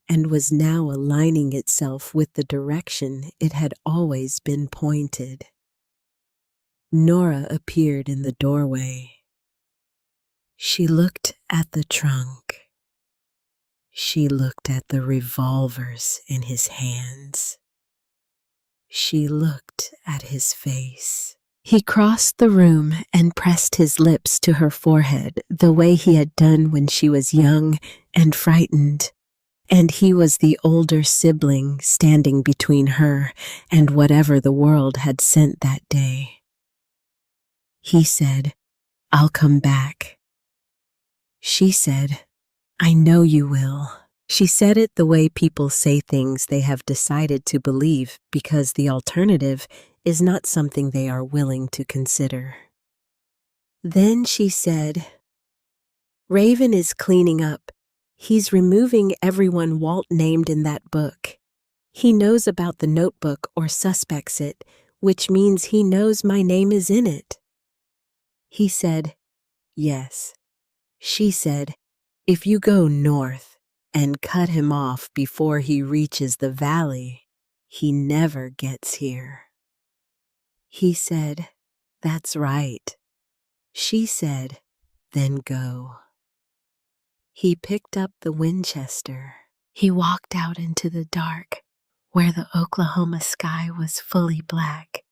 and was now aligning itself with the direction it had always been pointed. Norah appeared in the doorway. She looked at the trunk. She looked at the revolvers in his hands. She looked at his face. He crossed the room and pressed his lips to her forehead the way he had done when she was young and frightened, and he was the older sibling standing between her and whatever the world had sent that day. He said, "I'll come back." She said, "I know you will." She said it the way people say things they have decided to believe because the alternative is not something they are willing to consider. Then she said, "Raven is cleaning up. He's removing everyone Walt named in that book. He knows about the notebook or suspects it, which means he knows my name is in it." He said, "Yes." She said, "If you go north and cut him off before he reaches the valley, he never gets here." He said, "That's right." She said, "Then go." He picked up the Winchester. He walked out into the dark, where the Oklahoma sky was fully black,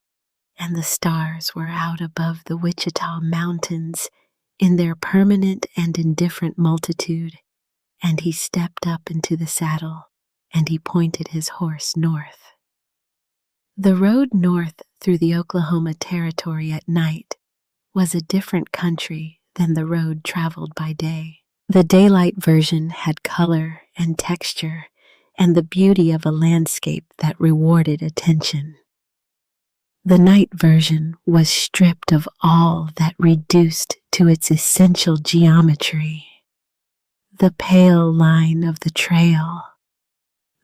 and the stars were out above the Wichita mountains in their permanent and indifferent multitude, and he stepped up into the saddle, and he pointed his horse north. The road north through the Oklahoma Territory at night was a different country than the road traveled by day. The daylight version had color and texture and the beauty of a landscape that rewarded attention. The night version was stripped of all that reduced to its essential geometry. The pale line of the trail,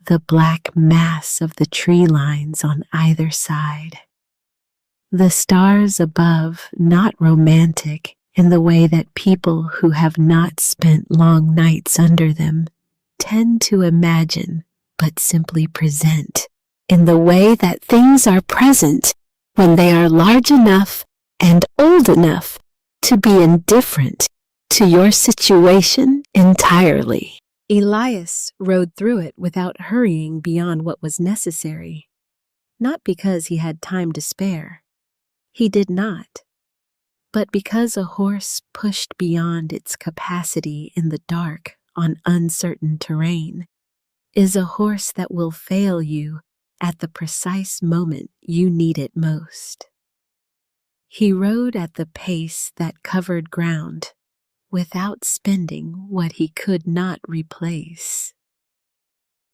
the black mass of the tree lines on either side, the stars above not romantic in the way that people who have not spent long nights under them tend to imagine but simply present in the way that things are present when they are large enough and old enough to be indifferent to your situation entirely. Elias rode through it without hurrying beyond what was necessary, not because he had time to spare. He did not, but because a horse pushed beyond its capacity in the dark on uncertain terrain is a horse that will fail you at the precise moment you need it most. He rode at the pace that covered ground without spending what he could not replace.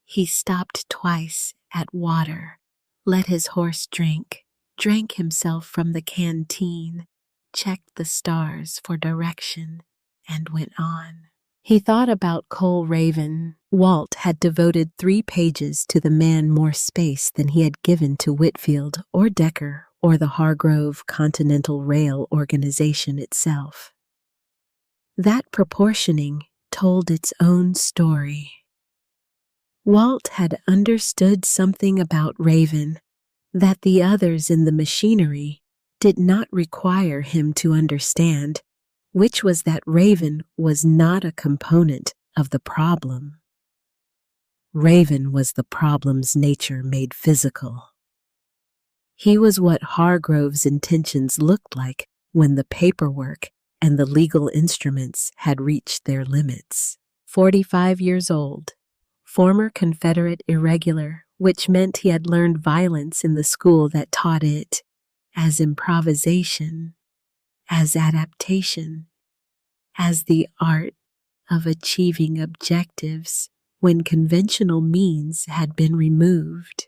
He stopped twice at water, let his horse drink, drank himself from the canteen, checked the stars for direction, and went on. He thought about Cole Raven. Walt had devoted 3 pages to the man more space than he had given to Whitfield or Decker or the Hargrove Continental Rail Organization itself. That proportioning told its own story. Walt had understood something about Raven that the others in the machinery did not require him to understand, which was that Raven was not a component of the problem. Raven was the problem's nature made physical. He was what Hargrove's intentions looked like when the paperwork and the legal instruments had reached their limits. 45 years old, former Confederate irregular, which meant he had learned violence in the school that taught it as improvisation, as adaptation, as the art of achieving objectives when conventional means had been removed.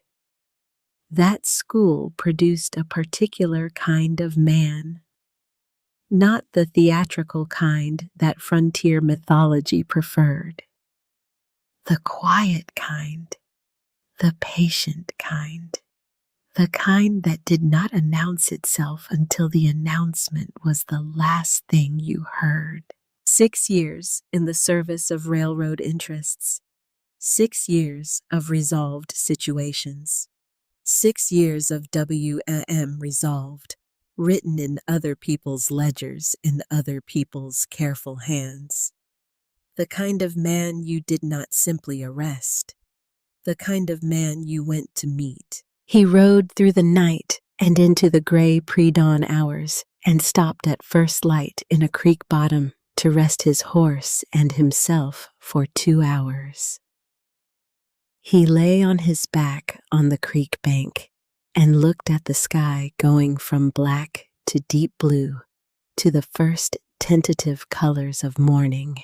That school produced a particular kind of man, not the theatrical kind that frontier mythology preferred. The quiet kind, the patient kind, the kind that did not announce itself until the announcement was the last thing you heard. 6 years in the service of railroad interests, 6 years of resolved situations, 6 years of WM resolved, written in other people's ledgers in other people's careful hands. The kind of man you did not simply arrest, the kind of man you went to meet. He rode through the night and into the gray pre-dawn hours and stopped at first light in a creek bottom to rest his horse and himself for 2 hours. He lay on his back on the creek bank and looked at the sky going from black to deep blue to the first tentative colors of morning,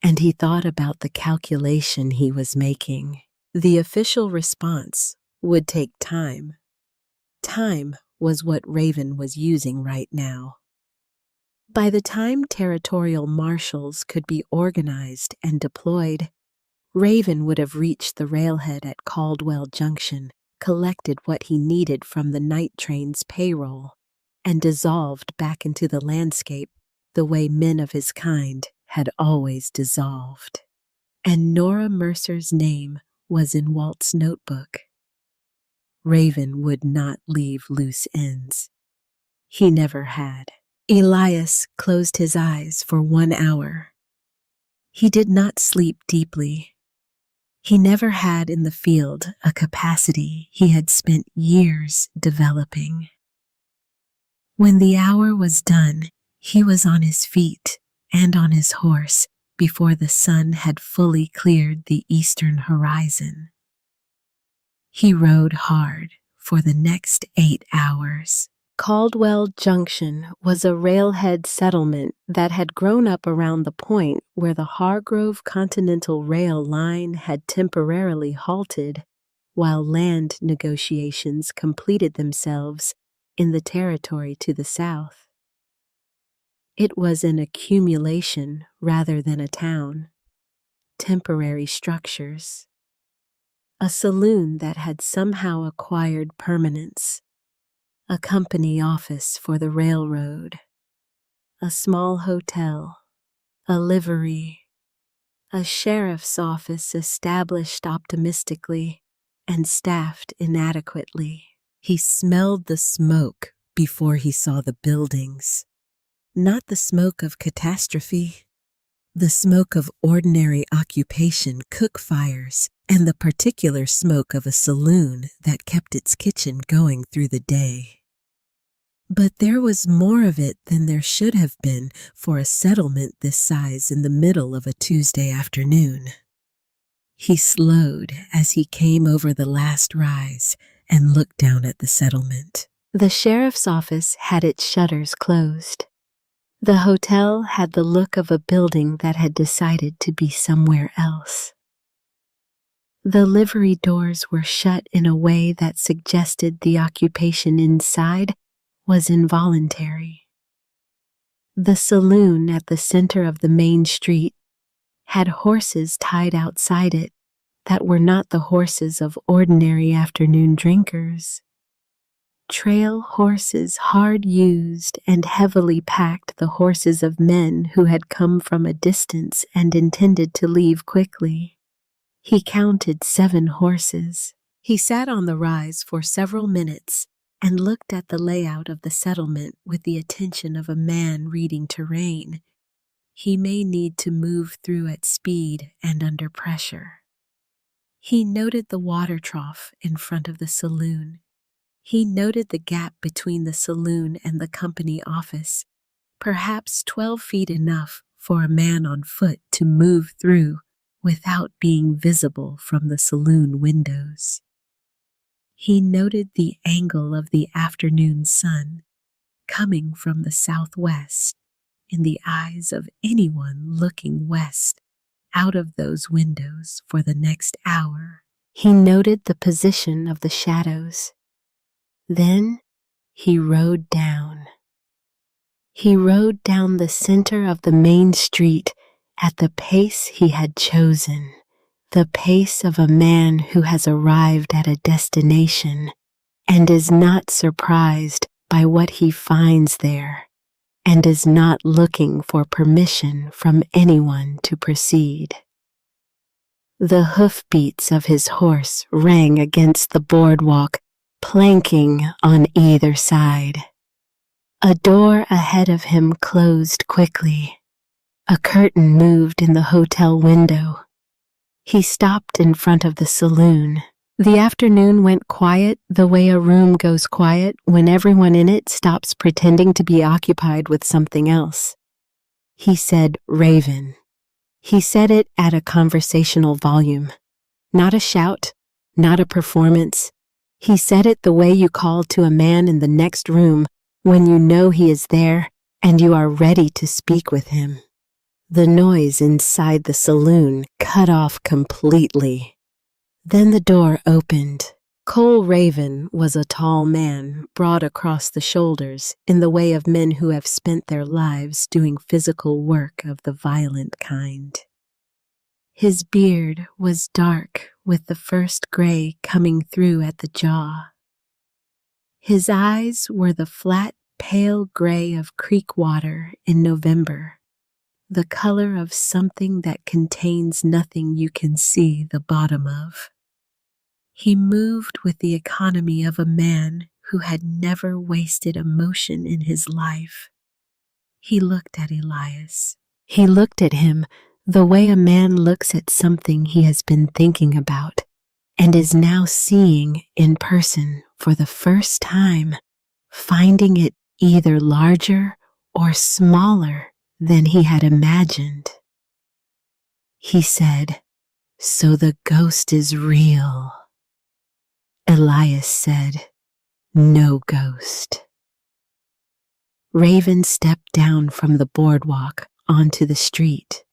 and he thought about the calculation he was making. The official response would take time. Time was what Raven was using right now. By the time territorial marshals could be organized and deployed, Raven would have reached the railhead at Caldwell Junction, collected what he needed from the night train's payroll, and dissolved back into the landscape the way men of his kind had always dissolved. And Norah Mercer's name was in Walt's notebook. Raven would not leave loose ends. He never had. Elias closed his eyes for 1 hour. He did not sleep deeply. He never had in the field a capacity he had spent years developing. When the hour was done, he was on his feet and on his horse before the sun had fully cleared the eastern horizon. He rode hard for the next 8 hours. Caldwell Junction was a railhead settlement that had grown up around the point where the Hargrove Continental Rail line had temporarily halted while land negotiations completed themselves in the territory to the south. It was an accumulation rather than a town. Temporary structures. A saloon that had somehow acquired permanence. A company office for the railroad, a small hotel, a livery, a sheriff's office established optimistically and staffed inadequately. He smelled the smoke before he saw the buildings, not the smoke of catastrophe, the smoke of ordinary occupation, cook fires, and the particular smoke of a saloon that kept its kitchen going through the day. But there was more of it than there should have been for a settlement this size in the middle of a Tuesday afternoon. He slowed as he came over the last rise and looked down at the settlement. The sheriff's office had its shutters closed. The hotel had the look of a building that had decided to be somewhere else. The livery doors were shut in a way that suggested the occupation inside was involuntary. The saloon at the center of the main street had horses tied outside it that were not the horses of ordinary afternoon drinkers. Trail horses, hard used and heavily packed, the horses of men who had come from a distance and intended to leave quickly. He counted 7 horses. He sat on the rise for several minutes and looked at the layout of the settlement with the attention of a man reading terrain he may need to move through at speed and under pressure. He noted the water trough in front of the saloon. He noted the gap between the saloon and the company office, perhaps 12 feet enough for a man on foot to move through without being visible from the saloon windows. He noted the angle of the afternoon sun coming from the southwest in the eyes of anyone looking west out of those windows for the next hour. He noted the position of the shadows. Then he rode down. He rode down the center of the main street at the pace he had chosen, the pace of a man who has arrived at a destination and is not surprised by what he finds there, and is not looking for permission from anyone to proceed. The hoofbeats of his horse rang against the boardwalk, planking on either side. A door ahead of him closed quickly. A curtain moved in the hotel window. He stopped in front of the saloon. The afternoon went quiet the way a room goes quiet when everyone in it stops pretending to be occupied with something else. He said Raven. He said it at a conversational volume. Not a shout, not a performance. He said it the way you call to a man in the next room when you know he is there and you are ready to speak with him. The noise inside the saloon cut off completely. Then the door opened. Cole Raven was a tall man, broad across the shoulders, in the way of men who have spent their lives doing physical work of the violent kind. His beard was dark, with the first gray coming through at the jaw. His eyes were the flat, pale gray of creek water in November, the color of something that contains nothing you can see the bottom of. He moved with the economy of a man who had never wasted emotion in his life. He looked at Elias. He looked at him the way a man looks at something he has been thinking about and is now seeing in person for the first time, finding it either larger or smaller than he had imagined. He said, "So the ghost is real." Elias said, "No ghost." Raven stepped down from the boardwalk onto the street.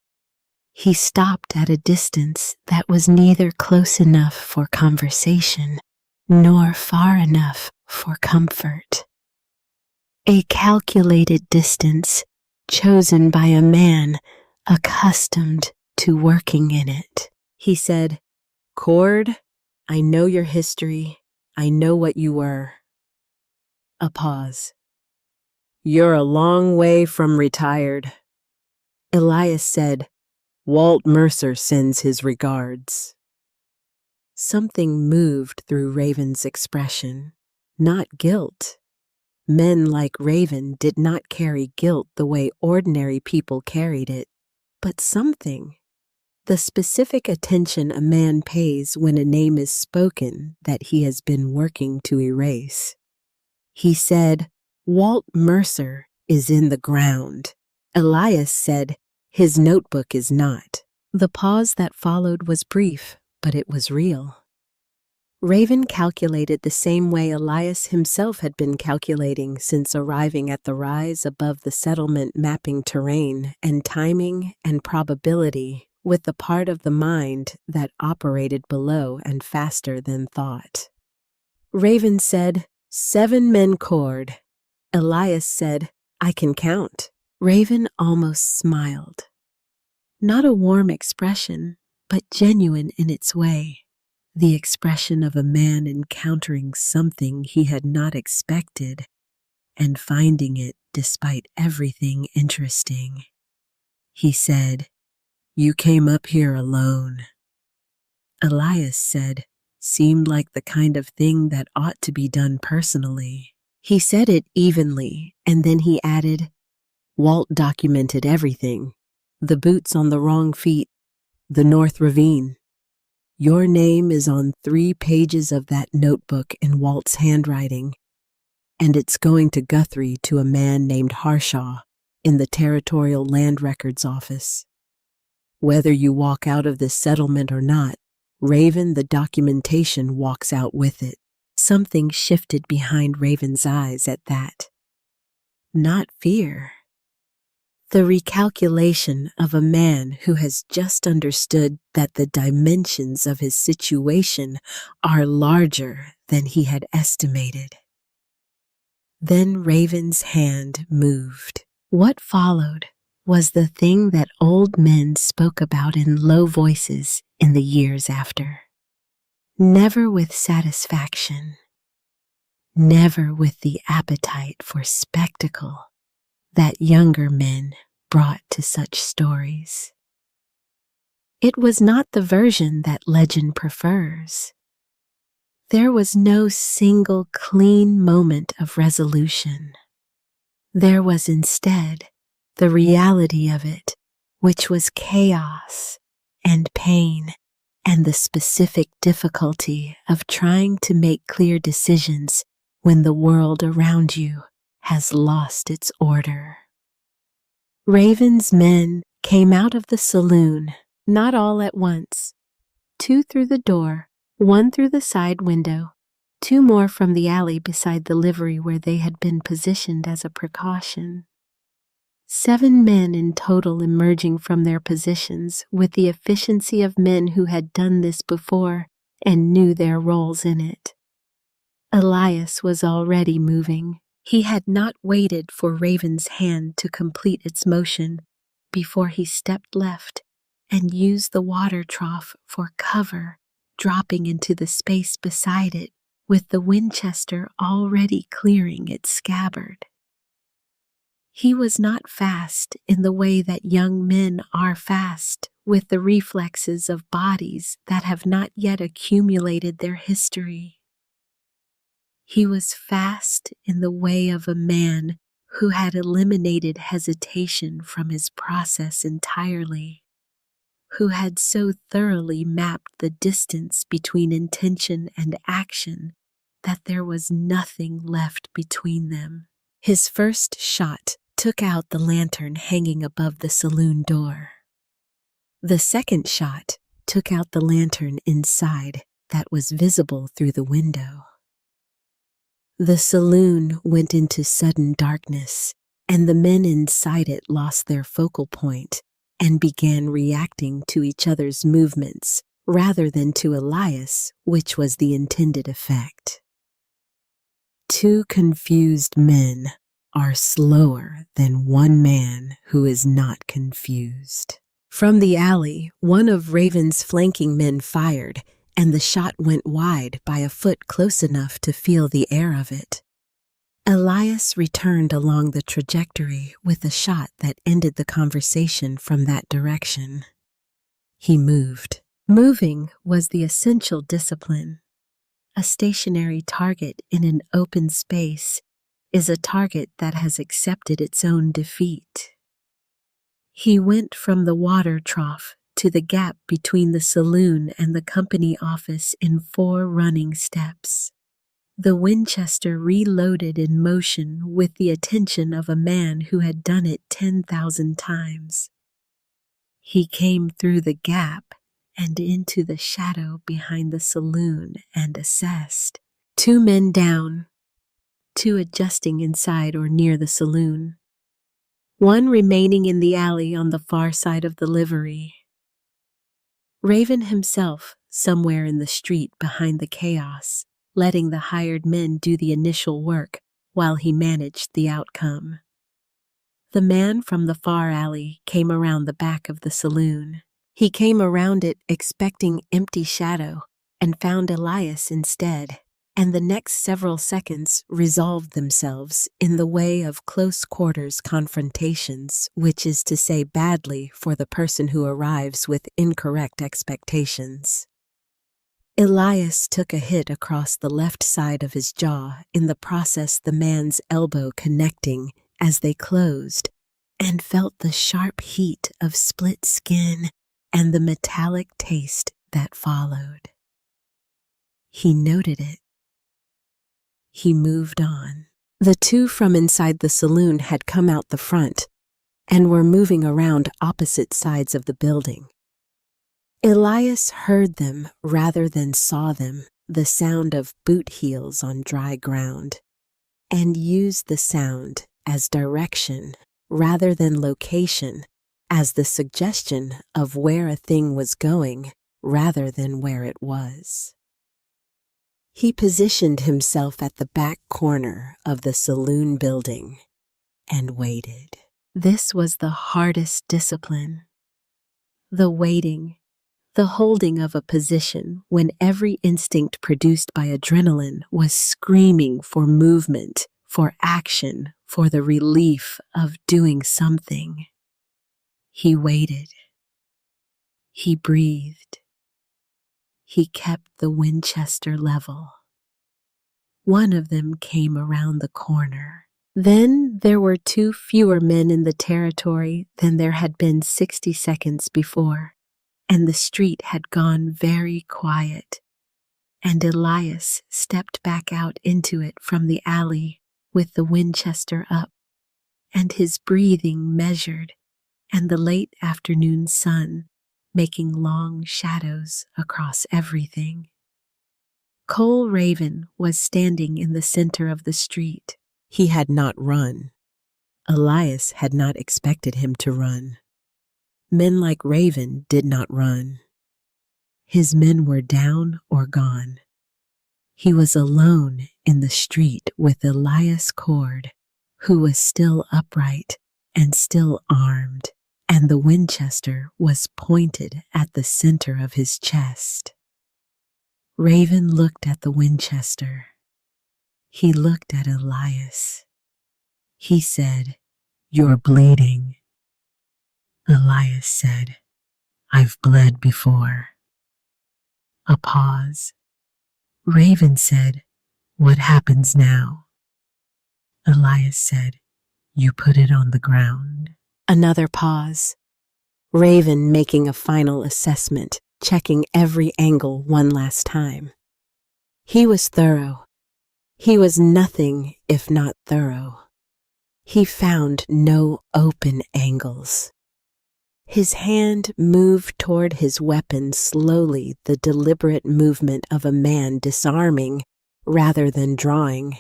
He stopped at a distance that was neither close enough for conversation nor far enough for comfort. A calculated distance chosen by a man accustomed to working in it. He said, "Cord, I know your history. I know what you were." A pause. "You're a long way from retired." Elias said, "Walt Mercer sends his regards." Something moved through Raven's expression. Not guilt. Men like Raven did not carry guilt the way ordinary people carried it, but something. The specific attention a man pays when a name is spoken that he has been working to erase. He said, "Walt Mercer is in the ground." Elias said, "His notebook is not." The pause that followed was brief, but it was real. Raven calculated the same way Elias himself had been calculating since arriving at the rise above the settlement, mapping terrain and timing and probability with the part of the mind that operated below and faster than thought. Raven said, 7 men Cord. Elias said, "I can count." Raven almost smiled. Not a warm expression, but genuine in its way. The expression of a man encountering something he had not expected and finding it despite everything interesting. He said, "You came up here alone." Elias said, seemed like the kind of thing that ought to be done personally. He said it evenly, and then he added, Walt documented everything. The boots on the wrong feet, the North Ravine. Your name is on 3 pages of that notebook in Walt's handwriting, and it's going to Guthrie to a man named Harshaw in the Territorial Land Records office. Whether you walk out of this settlement or not, Raven, the documentation, walks out with it. Something shifted behind Raven's eyes at that. Not fear. The recalculation of a man who has just understood that the dimensions of his situation are larger than he had estimated. Then Raven's hand moved. What followed was the thing that old men spoke about in low voices in the years after. Never with satisfaction, never with the appetite for spectacle that younger men brought to such stories. It was not the version that legend prefers. There was no single clean moment of resolution. There was instead the reality of it, which was chaos and pain and the specific difficulty of trying to make clear decisions when the world around you has lost its order. Raven's men came out of the saloon, not all at once. 2 through the door, 1 through the side window, 2 more from the alley beside the livery where they had been positioned as a precaution. 7 men in total emerging from their positions with the efficiency of men who had done this before and knew their roles in it. Elias was already moving. He had not waited for Raven's hand to complete its motion before he stepped left and used the water trough for cover, dropping into the space beside it with the Winchester already clearing its scabbard. He was not fast in the way that young men are fast, with the reflexes of bodies that have not yet accumulated their history. He was fast in the way of a man who had eliminated hesitation from his process entirely, who had so thoroughly mapped the distance between intention and action that there was nothing left between them. His first shot took out the lantern hanging above the saloon door. The second shot took out the lantern inside that was visible through the window. The saloon went into sudden darkness, and the men inside it lost their focal point and began reacting to each other's movements rather than to Elias, which was the intended effect. 2 confused men are slower than 1 man who is not confused. From the alley, one of Raven's flanking men fired, and the shot went wide by a foot close enough to feel the air of it. Elias returned along the trajectory with a shot that ended the conversation from that direction. He moved. Moving was the essential discipline. A stationary target in an open space is a target that has accepted its own defeat. He went from the water trough to the gap between the saloon and the company office in 4 running steps. The Winchester reloaded in motion with the attention of a man who had done it 10,000 times. He came through the gap and into the shadow behind the saloon and assessed. 2 men down, 2 adjusting inside or near the saloon, 1 remaining in the alley on the far side of the livery. Raven himself somewhere in the street behind the chaos, letting the hired men do the initial work while he managed the outcome. The man from the far alley came around the back of the saloon. He came around it expecting empty shadow and found Elias instead, and the next several seconds resolved themselves in the way of close quarters confrontations, which is to say badly for the person who arrives with incorrect expectations. Elias took a hit across the left side of his jaw, in the process the man's elbow connecting as they closed, and felt the sharp heat of split skin and the metallic taste that followed. He noted it. He moved on. The two from inside the saloon had come out the front and were moving around opposite sides of the building. Elias heard them rather than saw them, the sound of boot heels on dry ground, and used the sound as direction rather than location, as the suggestion of where a thing was going rather than where it was. He positioned himself at the back corner of the saloon building and waited. This was the hardest discipline. The waiting, the holding of a position when every instinct produced by adrenaline was screaming for movement, for action, for the relief of doing something. He waited. He breathed. He kept the Winchester level. One of them came around the corner. Then there were 2 fewer men in the territory than there had been 60 seconds before, and the street had gone very quiet, and Elias stepped back out into it from the alley with the Winchester up, and his breathing measured, and the late afternoon sun making long shadows across everything. Cole Raven was standing in the center of the street. He had not run. Elias had not expected him to run. Men like Raven did not run. His men were down or gone. He was alone in the street with Elias Cord, who was still upright and still armed, and the Winchester was pointed at the center of his chest. Raven looked at the Winchester. He looked at Elias. He said, "You're bleeding." Elias said, "I've bled before." A pause. Raven said, "What happens now?" Elias said, "You put it on the ground." Another pause. Raven making a final assessment, checking every angle one last time. He was thorough. He was nothing if not thorough. He found no open angles. His hand moved toward his weapon slowly, the deliberate movement of a man disarming rather than drawing,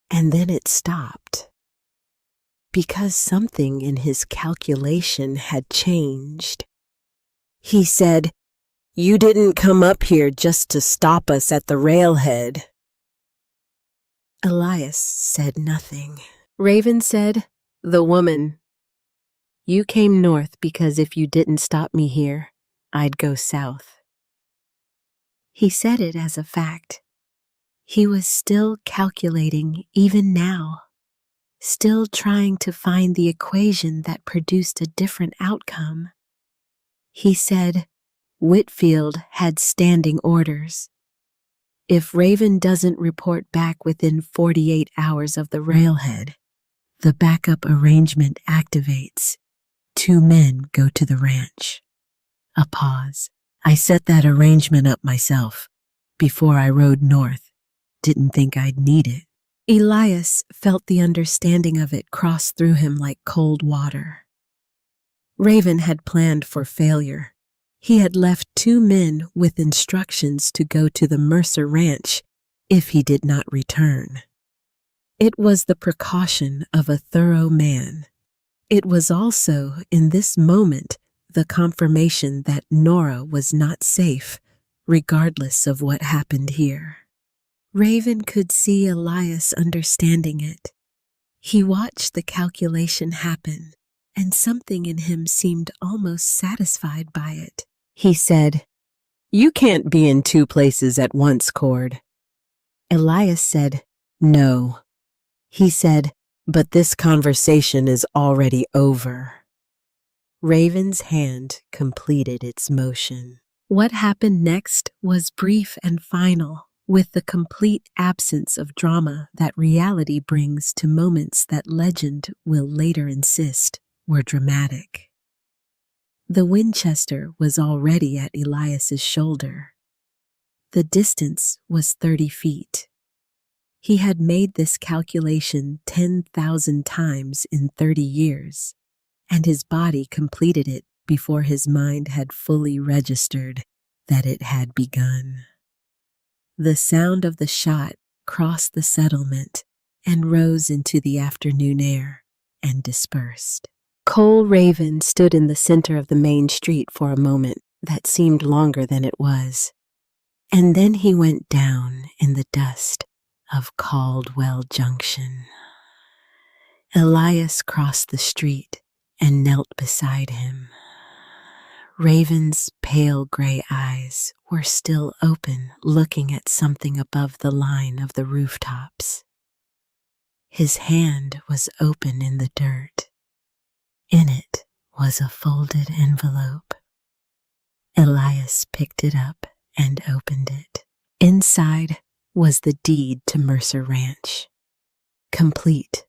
and then it stopped. Because something in his calculation had changed. He said, "You didn't come up here just to stop us at the railhead." Elias said nothing. Raven said, "The woman. You came north because if you didn't stop me here, I'd go south." He said it as a fact. He was still calculating even now, still trying to find the equation that produced a different outcome. He said, Whitfield had standing orders. If Raven doesn't report back within 48 hours of the railhead, the backup arrangement activates. 2 men go to the ranch. A pause. I set that arrangement up myself. Before I rode north. Didn't think I'd need it. Elias felt the understanding of it cross through him like cold water. Raven had planned for failure. He had left 2 men with instructions to go to the Mercer ranch if he did not return. It was the precaution of a thorough man. It was also, in this moment, the confirmation that Norah was not safe, regardless of what happened here. Raven could see Elias understanding it. He watched the calculation happen, and something in him seemed almost satisfied by it. He said, "You can't be in 2 places at once, Cord." Elias said, "No." He said, "But this conversation is already over." Raven's hand completed its motion. What happened next was brief and final, with the complete absence of drama that reality brings to moments that legend will later insist were dramatic. The Winchester was already at Elias's shoulder. The distance was 30 feet. He had made this calculation 10,000 times in 30 years, and his body completed it before his mind had fully registered that it had begun. The sound of the shot crossed the settlement and rose into the afternoon air and dispersed. Cole Raven stood in the center of the main street for a moment that seemed longer than it was, and then he went down in the dust of Caldwell Junction. Elias crossed the street and knelt beside him. Raven's pale gray eyes were still open, looking at something above the line of the rooftops. His hand was open in the dirt. In it was a folded envelope. Elias picked it up and opened it. Inside was the deed to Mercer Ranch. Complete,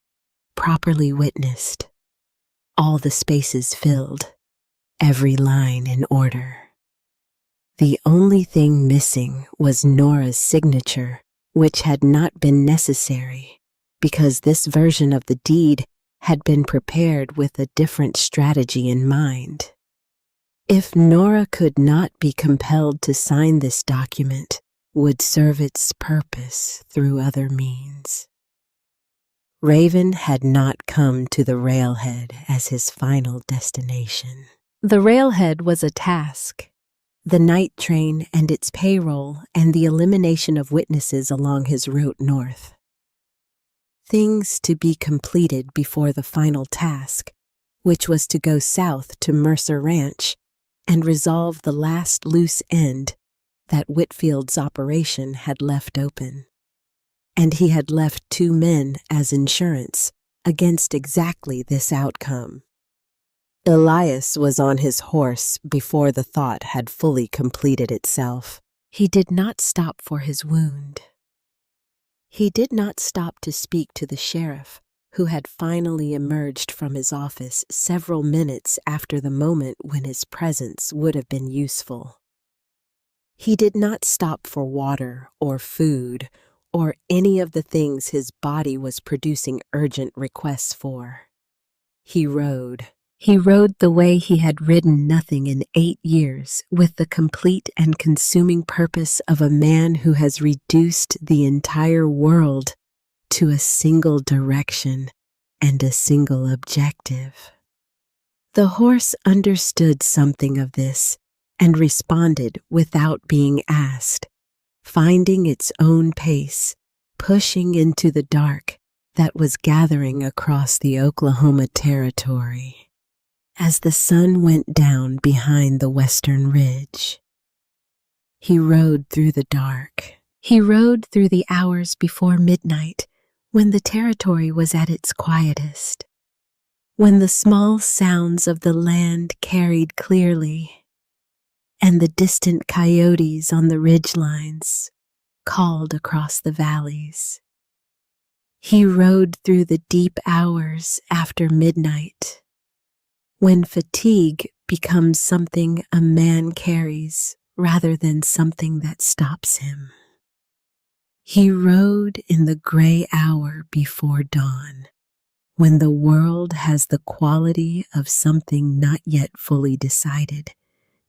properly witnessed, all the spaces filled, every line in order. The only thing missing was Norah's signature, which had not been necessary because this version of the deed had been prepared with a different strategy in mind. If Norah could not be compelled to sign this document, would serve its purpose through other means. Raven had not come to the railhead as his final destination. The railhead was a task. The night train and its payroll and the elimination of witnesses along his route north. Things to be completed before the final task, which was to go south to Mercer Ranch and resolve the last loose end that Whitfield's operation had left open. And he had left 2 men as insurance against exactly this outcome. Elias was on his horse before the thought had fully completed itself. He did not stop for his wound. He did not stop to speak to the sheriff, who had finally emerged from his office several minutes after the moment when his presence would have been useful. He did not stop for water or food or any of the things his body was producing urgent requests for. He rode. He rode the way he had ridden nothing in 8 years, with the complete and consuming purpose of a man who has reduced the entire world to a single direction and a single objective. The horse understood something of this and responded without being asked, finding its own pace, pushing into the dark that was gathering across the Oklahoma Territory. As the sun went down behind the western ridge, he rode through the dark. He rode through the hours before midnight, when the territory was at its quietest, when the small sounds of the land carried clearly, and the distant coyotes on the ridgelines called across the valleys. He rode through the deep hours after midnight, when fatigue becomes something a man carries rather than something that stops him. He rode in the gray hour before dawn, when the world has the quality of something not yet fully decided,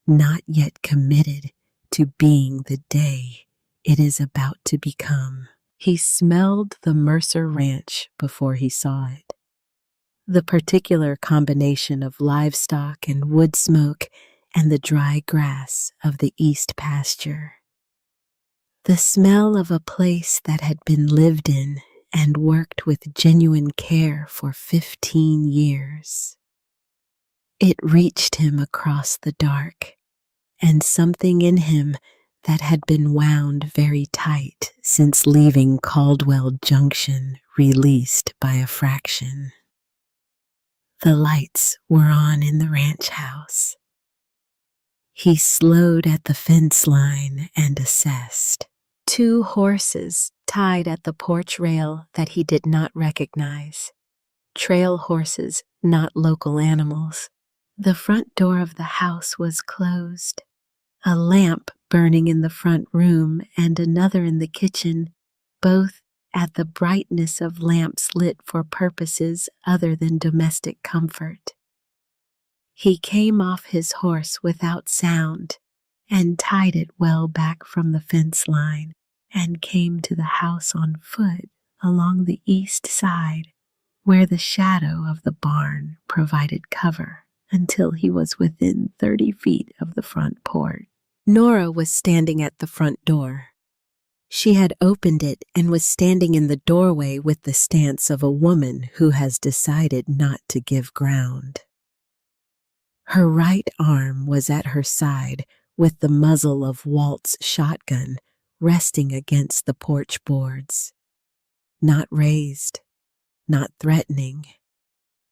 not yet committed to being the day it is about to become. He smelled the Mercer Ranch before he saw it. The particular combination of livestock and wood smoke and the dry grass of the east pasture. The smell of a place that had been lived in and worked with genuine care for 15 years. It reached him across the dark, and something in him that had been wound very tight since leaving Caldwell Junction released by a fraction. The lights were on in the ranch house. He slowed at the fence line and assessed. 2 horses tied at the porch rail that he did not recognize. Trail horses, not local animals. The front door of the house was closed. A lamp burning in the front room and another in the kitchen, both at the brightness of lamps lit for purposes other than domestic comfort. He came off his horse without sound and tied it well back from the fence line and came to the house on foot along the east side, where the shadow of the barn provided cover until he was within 30 feet of the front porch. Norah was standing at the front door. She had opened it and was standing in the doorway with the stance of a woman who has decided not to give ground. Her right arm was at her side with the muzzle of Walt's shotgun resting against the porch boards. Not raised, not threatening,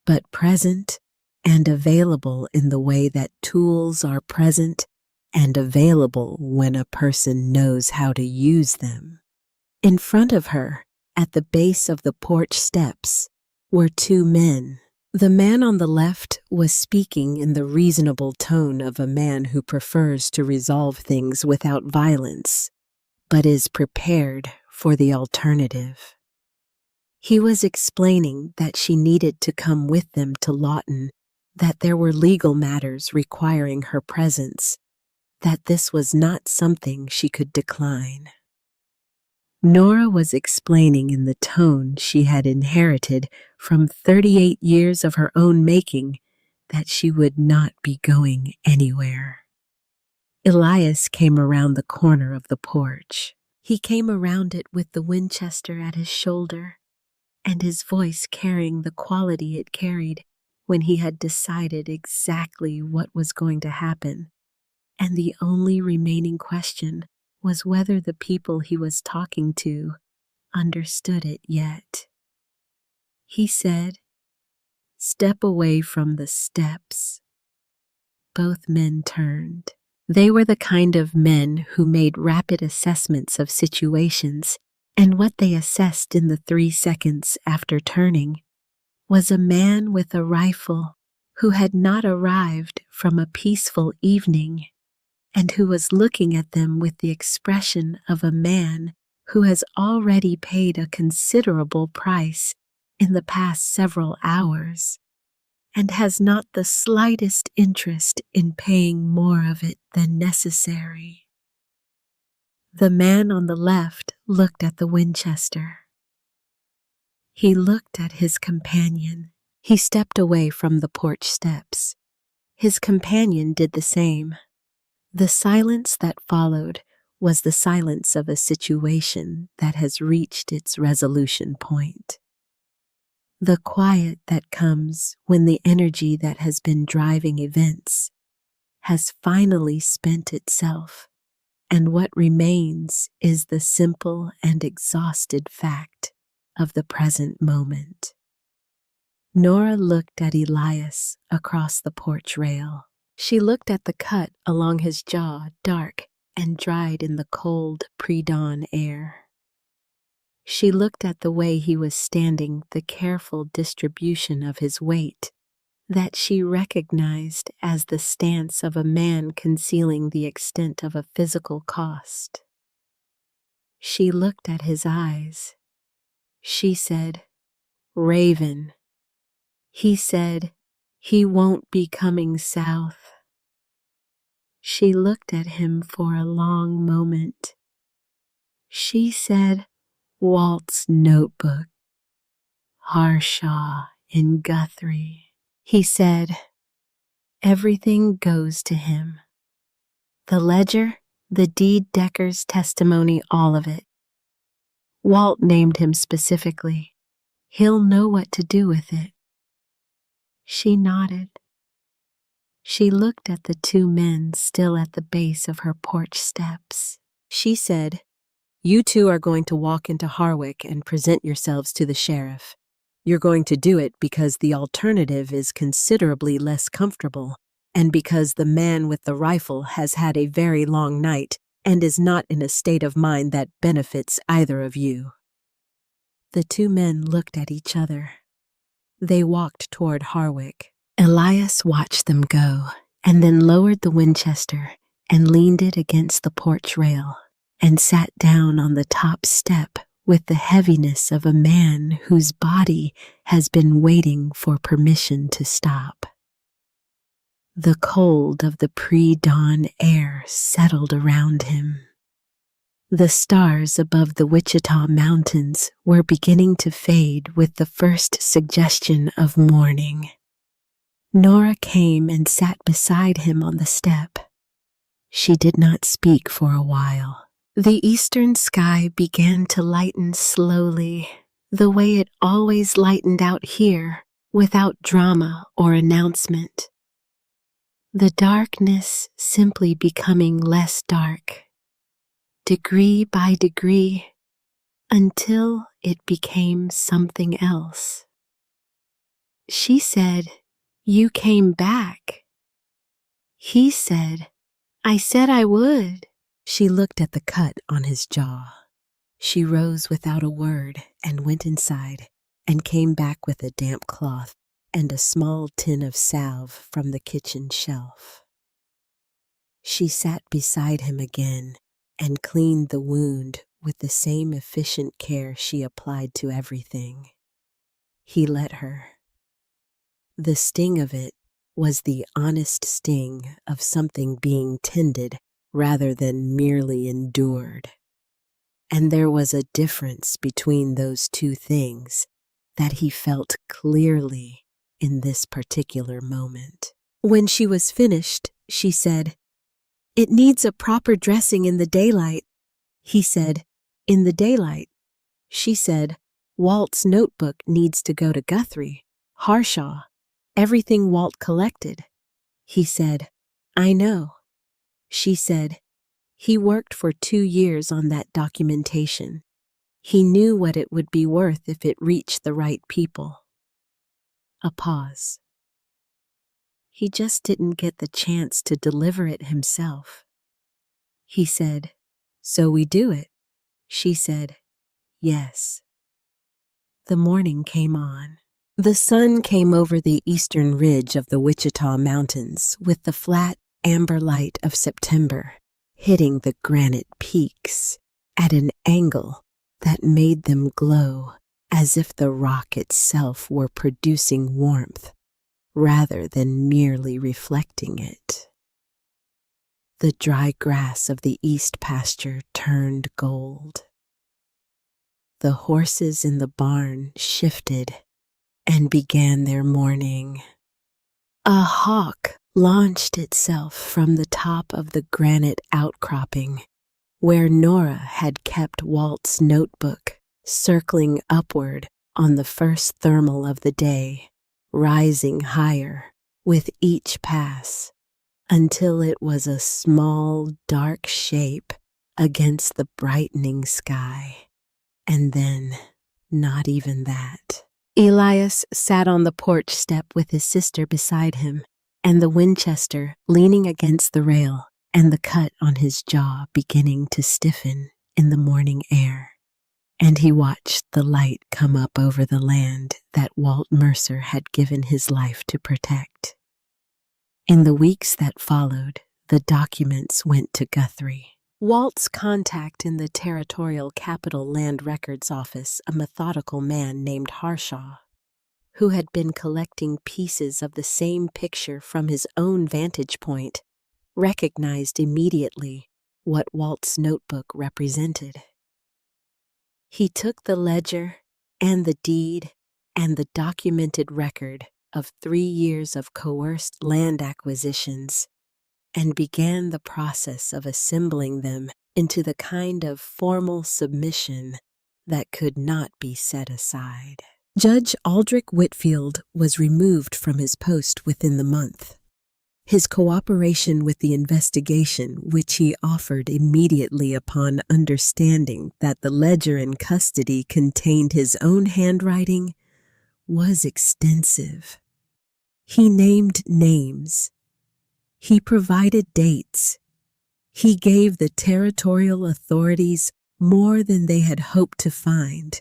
but present and available in the way that tools are present and available when a person knows how to use them. In front of her, at the base of the porch steps, were 2 men. The man on the left was speaking in the reasonable tone of a man who prefers to resolve things without violence, but is prepared for the alternative. He was explaining that she needed to come with them to Lawton, that there were legal matters requiring her presence, that this was not something she could decline. Norah was explaining in the tone she had inherited from 38 years of her own making that she would not be going anywhere. Elias came around the corner of the porch. He came around it with the Winchester at his shoulder, and his voice carrying the quality it carried when he had decided exactly what was going to happen, and the only remaining question was whether the people he was talking to understood it yet. He said, "Step away from the steps." Both men turned. They were the kind of men who made rapid assessments of situations, and what they assessed in the 3 seconds after turning was a man with a rifle who had not arrived from a peaceful evening and who was looking at them with the expression of a man who has already paid a considerable price in the past several hours and has not the slightest interest in paying more of it than necessary. The man on the left looked at the Winchester. He looked at his companion. He stepped away from the porch steps. His companion did the same. The silence that followed was the silence of a situation that has reached its resolution point. The quiet that comes when the energy that has been driving events has finally spent itself, and what remains is the simple and exhausted fact of the present moment. Norah looked at Elias across the porch rail. She looked at the cut along his jaw, dark and dried in the cold pre-dawn air. She looked at the way he was standing, the careful distribution of his weight, that she recognized as the stance of a man concealing the extent of a physical cost. She looked at his eyes. She said, "Raven." He said, "He won't be coming south." She looked at him for a long moment. She said, "Walt's notebook. Harshaw in Guthrie." He said, "Everything goes to him. The ledger, the deed Decker's testimony, all of it. Walt named him specifically. He'll know what to do with it." She nodded. She looked at the 2 men still at the base of her porch steps. She said, "You 2 are going to walk into Harwick and present yourselves to the sheriff. You're going to do it because the alternative is considerably less comfortable and because the man with the rifle has had a very long night and is not in a state of mind that benefits either of you." The two men looked at each other. They walked toward Harwick. Elias watched them go and then lowered the Winchester and leaned it against the porch rail and sat down on the top step with the heaviness of a man whose body has been waiting for permission to stop. The cold of the pre-dawn air settled around him. The stars above the Wichita mountains were beginning to fade with the first suggestion of morning. Norah came and sat beside him on the step. She did not speak for a while. The eastern sky began to lighten slowly, the way it always lightened out here, without drama or announcement. The darkness simply becoming less dark, degree by degree, until it became something else. She said, "You came back." He said, "I said I would." She looked at the cut on his jaw. She rose without a word and went inside and came back with a damp cloth and a small tin of salve from the kitchen shelf. She sat beside him again and cleaned the wound with the same efficient care she applied to everything. He let her. The sting of it was the honest sting of something being tended rather than merely endured. And there was a difference between those two things that he felt clearly in this particular moment. When she was finished, she said, "It needs a proper dressing in the daylight." He said, "In the daylight." She said, "Walt's notebook needs to go to Guthrie, Harshaw, everything Walt collected." He said, "I know." She said, "He worked for 2 years on that documentation. He knew what it would be worth if it reached the right people." A pause. He just didn't get the chance to deliver it himself. He said, "So we do it?" She said, "Yes." The morning came on. The sun came over the eastern ridge of the Wichita Mountains with the flat amber light of September, hitting the granite peaks at an angle that made them glow as if the rock itself were producing warmth rather than merely reflecting it. The dry grass of the east pasture turned gold. The horses in the barn shifted and began their morning. A hawk launched itself from the top of the granite outcropping where Norah had kept Walt's notebook, circling upward on the first thermal of the day, rising higher with each pass until it was a small, dark shape against the brightening sky. And then, not even that. Elias sat on the porch step with his sister beside him, and the Winchester leaning against the rail, and the cut on his jaw beginning to stiffen in the morning air. And he watched the light come up over the land that Walt Mercer had given his life to protect. In the weeks that followed, the documents went to Guthrie. Walt's contact in the Territorial Capital Land Records Office, a methodical man named Harshaw, who had been collecting pieces of the same picture from his own vantage point, recognized immediately what Walt's notebook represented. He took the ledger and the deed and the documented record of 3 years of coerced land acquisitions and began the process of assembling them into the kind of formal submission that could not be set aside. Judge Aldrich Whitfield was removed from his post within the month. His cooperation with the investigation, which he offered immediately upon understanding that the ledger in custody contained his own handwriting, was extensive. He named names, He provided dates. He gave the territorial authorities more than they had hoped to find,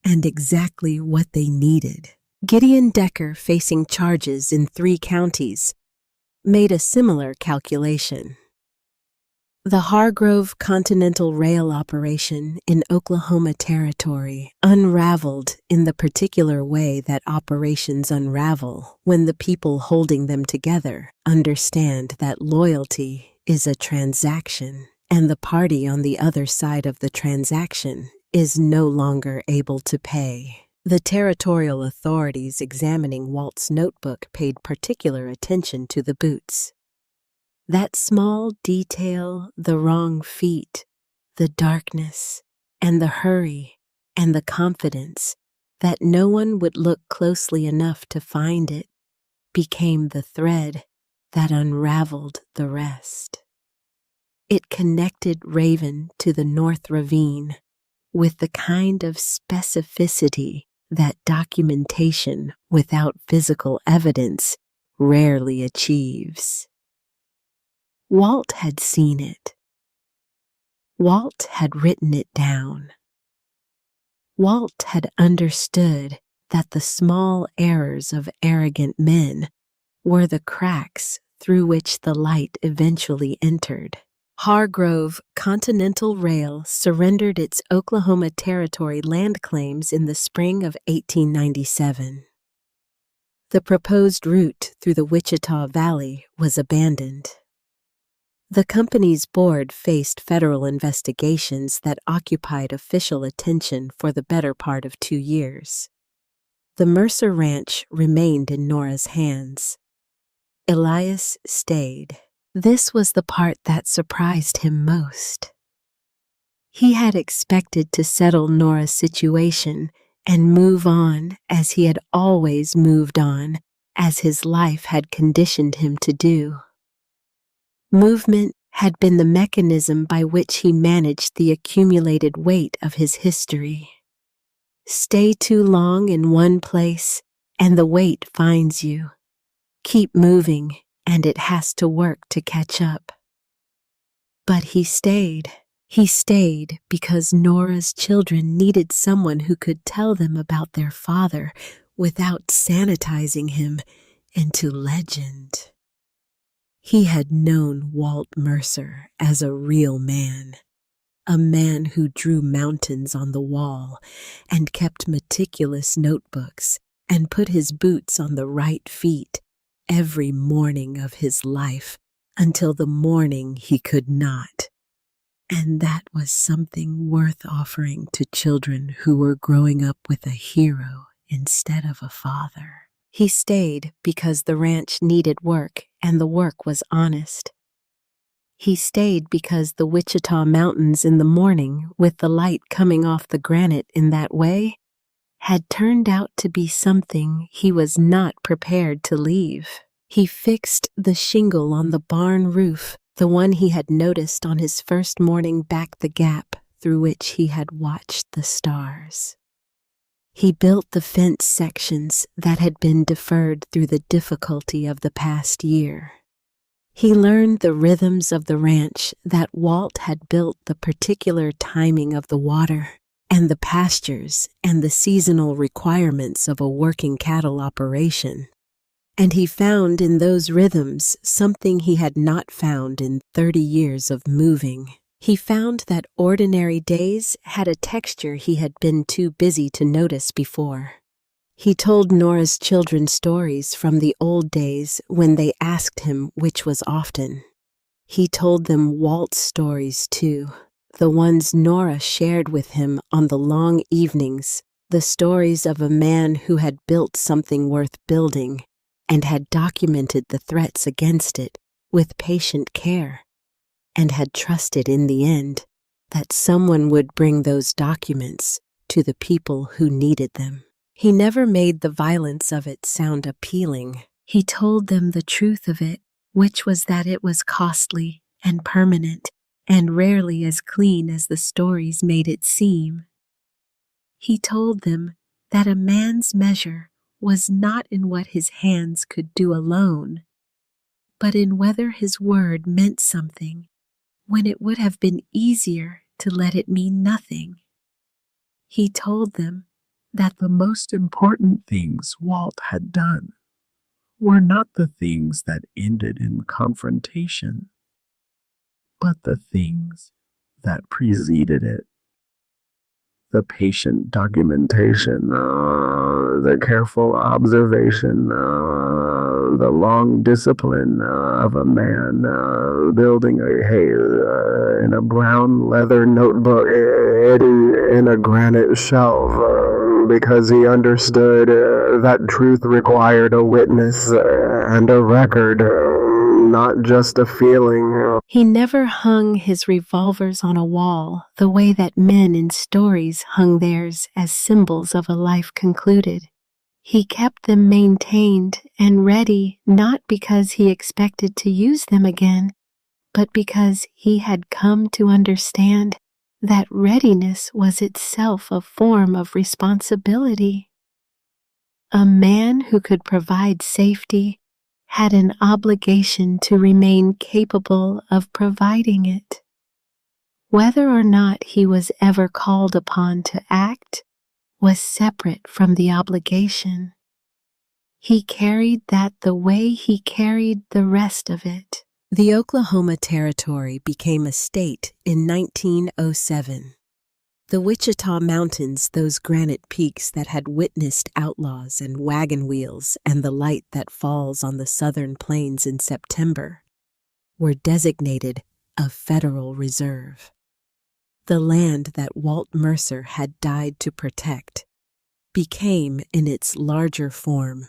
and exactly what they needed. Gideon Decker, facing charges in 3 counties, made a similar calculation. The Hargrove Continental Rail operation in Oklahoma Territory unraveled in the particular way that operations unravel when the people holding them together understand that loyalty is a transaction, and the party on the other side of the transaction is no longer able to pay. The territorial authorities examining Walt's notebook paid particular attention to the boots. That small detail, the wrong feet, the darkness, and the hurry, and the confidence that no one would look closely enough to find it, became the thread that unraveled the rest. It connected Raven to the North Ravine with the kind of specificity that documentation without physical evidence rarely achieves. Walt had seen it. Walt had written it down. Walt had understood that the small errors of arrogant men were the cracks through which the light eventually entered. Hargrove Continental Rail surrendered its Oklahoma Territory land claims in the spring of 1897. The proposed route through the Wichita Valley was abandoned. The company's board faced federal investigations that occupied official attention for the better part of 2 years. The Mercer Ranch remained in Norah's hands. Elias stayed. This was the part that surprised him most. He had expected to settle Norah's situation and move on as he had always moved on, as his life had conditioned him to do. Movement had been the mechanism by which he managed the accumulated weight of his history. Stay too long in one place, and the weight finds you. Keep moving, and it has to work to catch up. But he stayed. He stayed because Norah's children needed someone who could tell them about their father without sanitizing him into legend. He had known Walt Mercer as a real man, a man who drew mountains on the wall and kept meticulous notebooks and put his boots on the right feet every morning of his life until the morning he could not. And that was something worth offering to children who were growing up with a hero instead of a father. He stayed because the ranch needed work and the work was honest. He stayed because the Wichita Mountains in the morning, with the light coming off the granite in that way, had turned out to be something he was not prepared to leave. He fixed the shingle on the barn roof, the one he had noticed on his first morning back the gap through which he had watched the stars. He built the fence sections that had been deferred through the difficulty of the past year. He learned the rhythms of the ranch that Walt had built, the particular timing of the water and the pastures and the seasonal requirements of a working cattle operation. And he found in those rhythms something he had not found in 30 years of moving. He found that ordinary days had a texture he had been too busy to notice before. He told Norah's children stories from the old days when they asked him which was often. He told them Walt's stories too, the ones Norah shared with him on the long evenings, the stories of a man who had built something worth building and had documented the threats against it with patient care, and had trusted in the end that someone would bring those documents to the people who needed them. He never made the violence of it sound appealing. He told them the truth of it, which was that it was costly and permanent and rarely as clean as the stories made it seem. He told them that a man's measure was not in what his hands could do alone, but in whether his word meant something when it would have been easier to let it mean nothing. He told them that The most important things Walt had done were not the things that ended in confrontation, but the things that preceded it. The patient documentation, the careful observation, the long discipline of a man building a haze in a brown leather notebook in a granite shelf because he understood that truth required a witness and a record, not just a feeling. he never hung his revolvers on a wall the way that men in stories hung theirs as symbols of a life concluded. He kept them maintained and ready not because he expected to use them again, but because he had come to understand that readiness was itself a form of responsibility. A man who could provide safety had an obligation to remain capable of providing it. Whether or not he was ever called upon to act was separate from the obligation. He carried that the way he carried the rest of it. The Oklahoma Territory became a state in 1907. The Wichita Mountains, those granite peaks that had witnessed outlaws and wagon wheels and the light that falls on the southern plains in September, were designated a federal reserve. The land that Walt Mercer had died to protect became, in its larger form,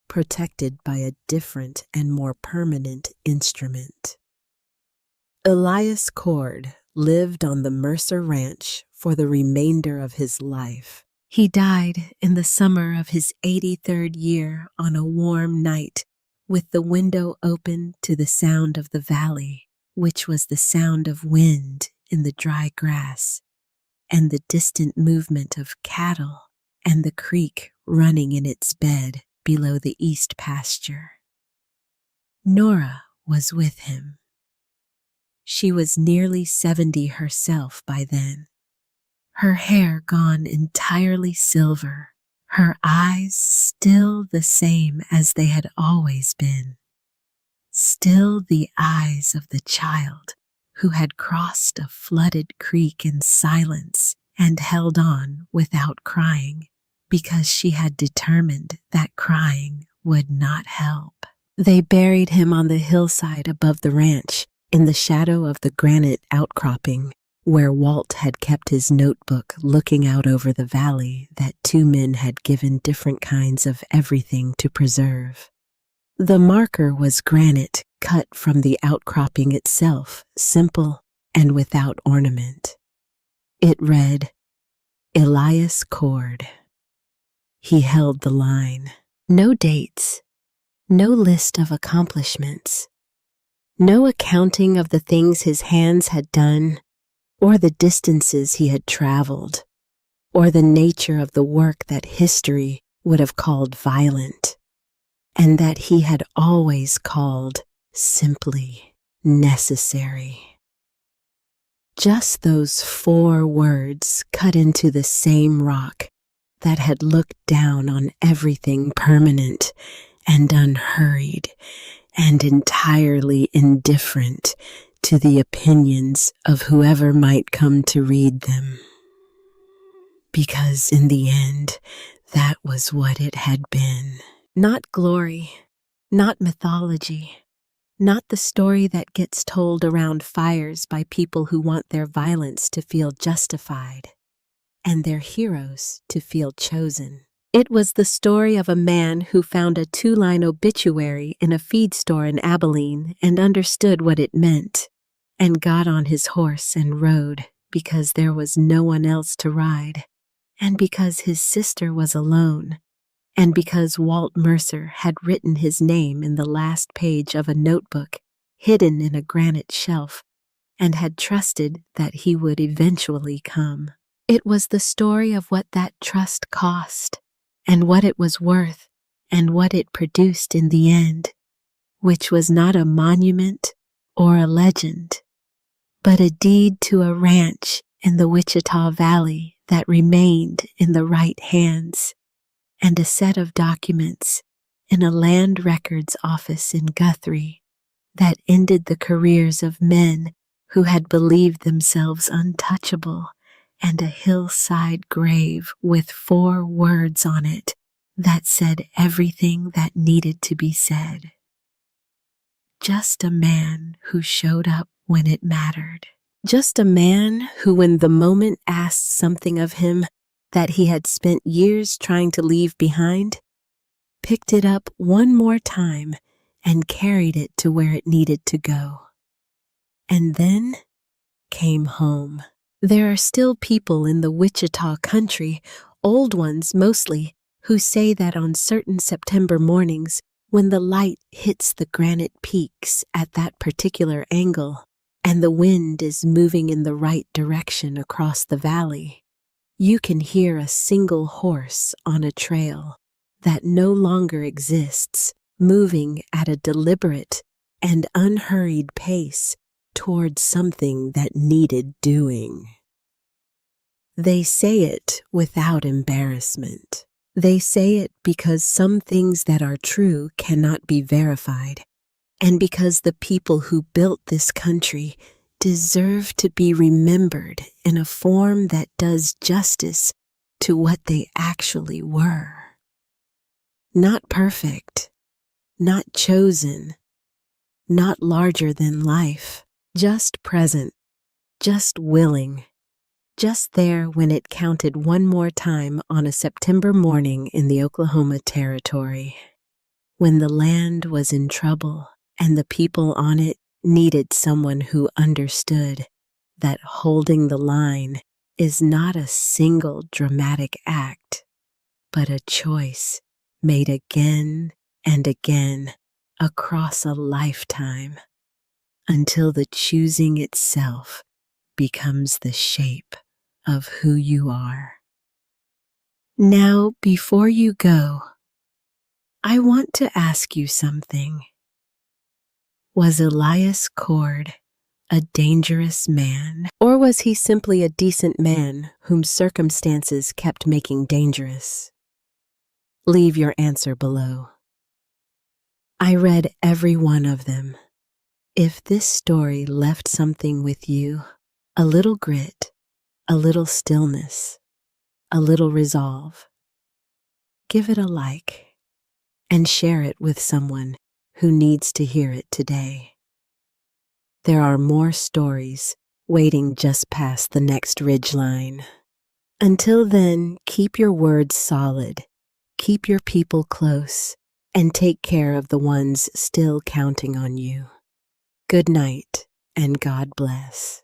protected by a different and more permanent instrument. Elias Cord lived on the Mercer Ranch for the remainder of his life. He died in the summer of his 83rd year on a warm night, with the window open to the sound of the valley, which was the sound of wind in the dry grass, and the distant movement of cattle, and the creek running in its bed below the east pasture. Norah was with him. She was nearly 70 herself by then, her hair gone entirely silver, her eyes still the same as they had always been, still the eyes of the child who had crossed a flooded creek in silence and held on without crying, because she had determined that crying would not help. They buried him on the hillside above the ranch, in the shadow of the granite outcropping, where Walt had kept his notebook looking out over the valley that two men had given different kinds of everything to preserve. The marker was granite cut from the outcropping itself, simple and without ornament. It read, Elias Cord. He held the line. No dates, no list of accomplishments, no accounting of the things his hands had done, or the distances he had traveled, or the nature of the work that history would have called violent, and that he had always called simply necessary. Just those 4 words cut into the same rock that had looked down on everything permanent and unhurried and entirely indifferent to the opinions of whoever might come to read them. Because in the end, that was what it had been. Not glory, not mythology, not the story that gets told around fires by people who want their violence to feel justified and their heroes to feel chosen. It was the story of a man who found a 2-line obituary in a feed store in Abilene and understood what it meant, and got on his horse and rode because there was no one else to ride, and because his sister was alone, and because Walt Mercer had written his name in the last page of a notebook hidden in a granite shelf, and had trusted that he would eventually come. It was the story of what that trust cost, and what it was worth, and what it produced in the end, which was not a monument or a legend, but a deed to a ranch in the Wichita Valley that remained in the right hands, and a set of documents in a land records office in Guthrie that ended the careers of men who had believed themselves untouchable, and a hillside grave with 4 words on it that said everything that needed to be said. Just a man who showed up when it mattered. Just a man who, when the moment asked something of him that he had spent years trying to leave behind, picked it up one more time and carried it to where it needed to go. And then came home. There are still people in the Wichita country, old ones mostly, who say that on certain September mornings, when the light hits the granite peaks at that particular angle, and the wind is moving in the right direction across the valley, you can hear a single horse on a trail that no longer exists, moving at a deliberate and unhurried pace towards something that needed doing. They say it without embarrassment. They say it because some things that are true cannot be verified, and because the people who built this country deserve to be remembered in a form that does justice to what they actually were. Not perfect, not chosen, not larger than life, just present, just willing, just there when it counted one more time on a September morning in the Oklahoma Territory, when the land was in trouble and the people on it needed someone who understood that holding the line is not a single dramatic act, but a choice made again and again across a lifetime, until the choosing itself becomes the shape of who you are. Now, before you go, I want to ask you something. Was Elias Cord a dangerous man, or was he simply a decent man whom circumstances kept making dangerous? Leave your answer below. I read every one of them. If this story left something with you, a little grit, a little stillness, a little resolve, give it a like and share it with someone who needs to hear it today. There are more stories waiting just past the next ridgeline. Until then, keep your words solid, keep your people close, and take care of the ones still counting on you. Good night, and God bless.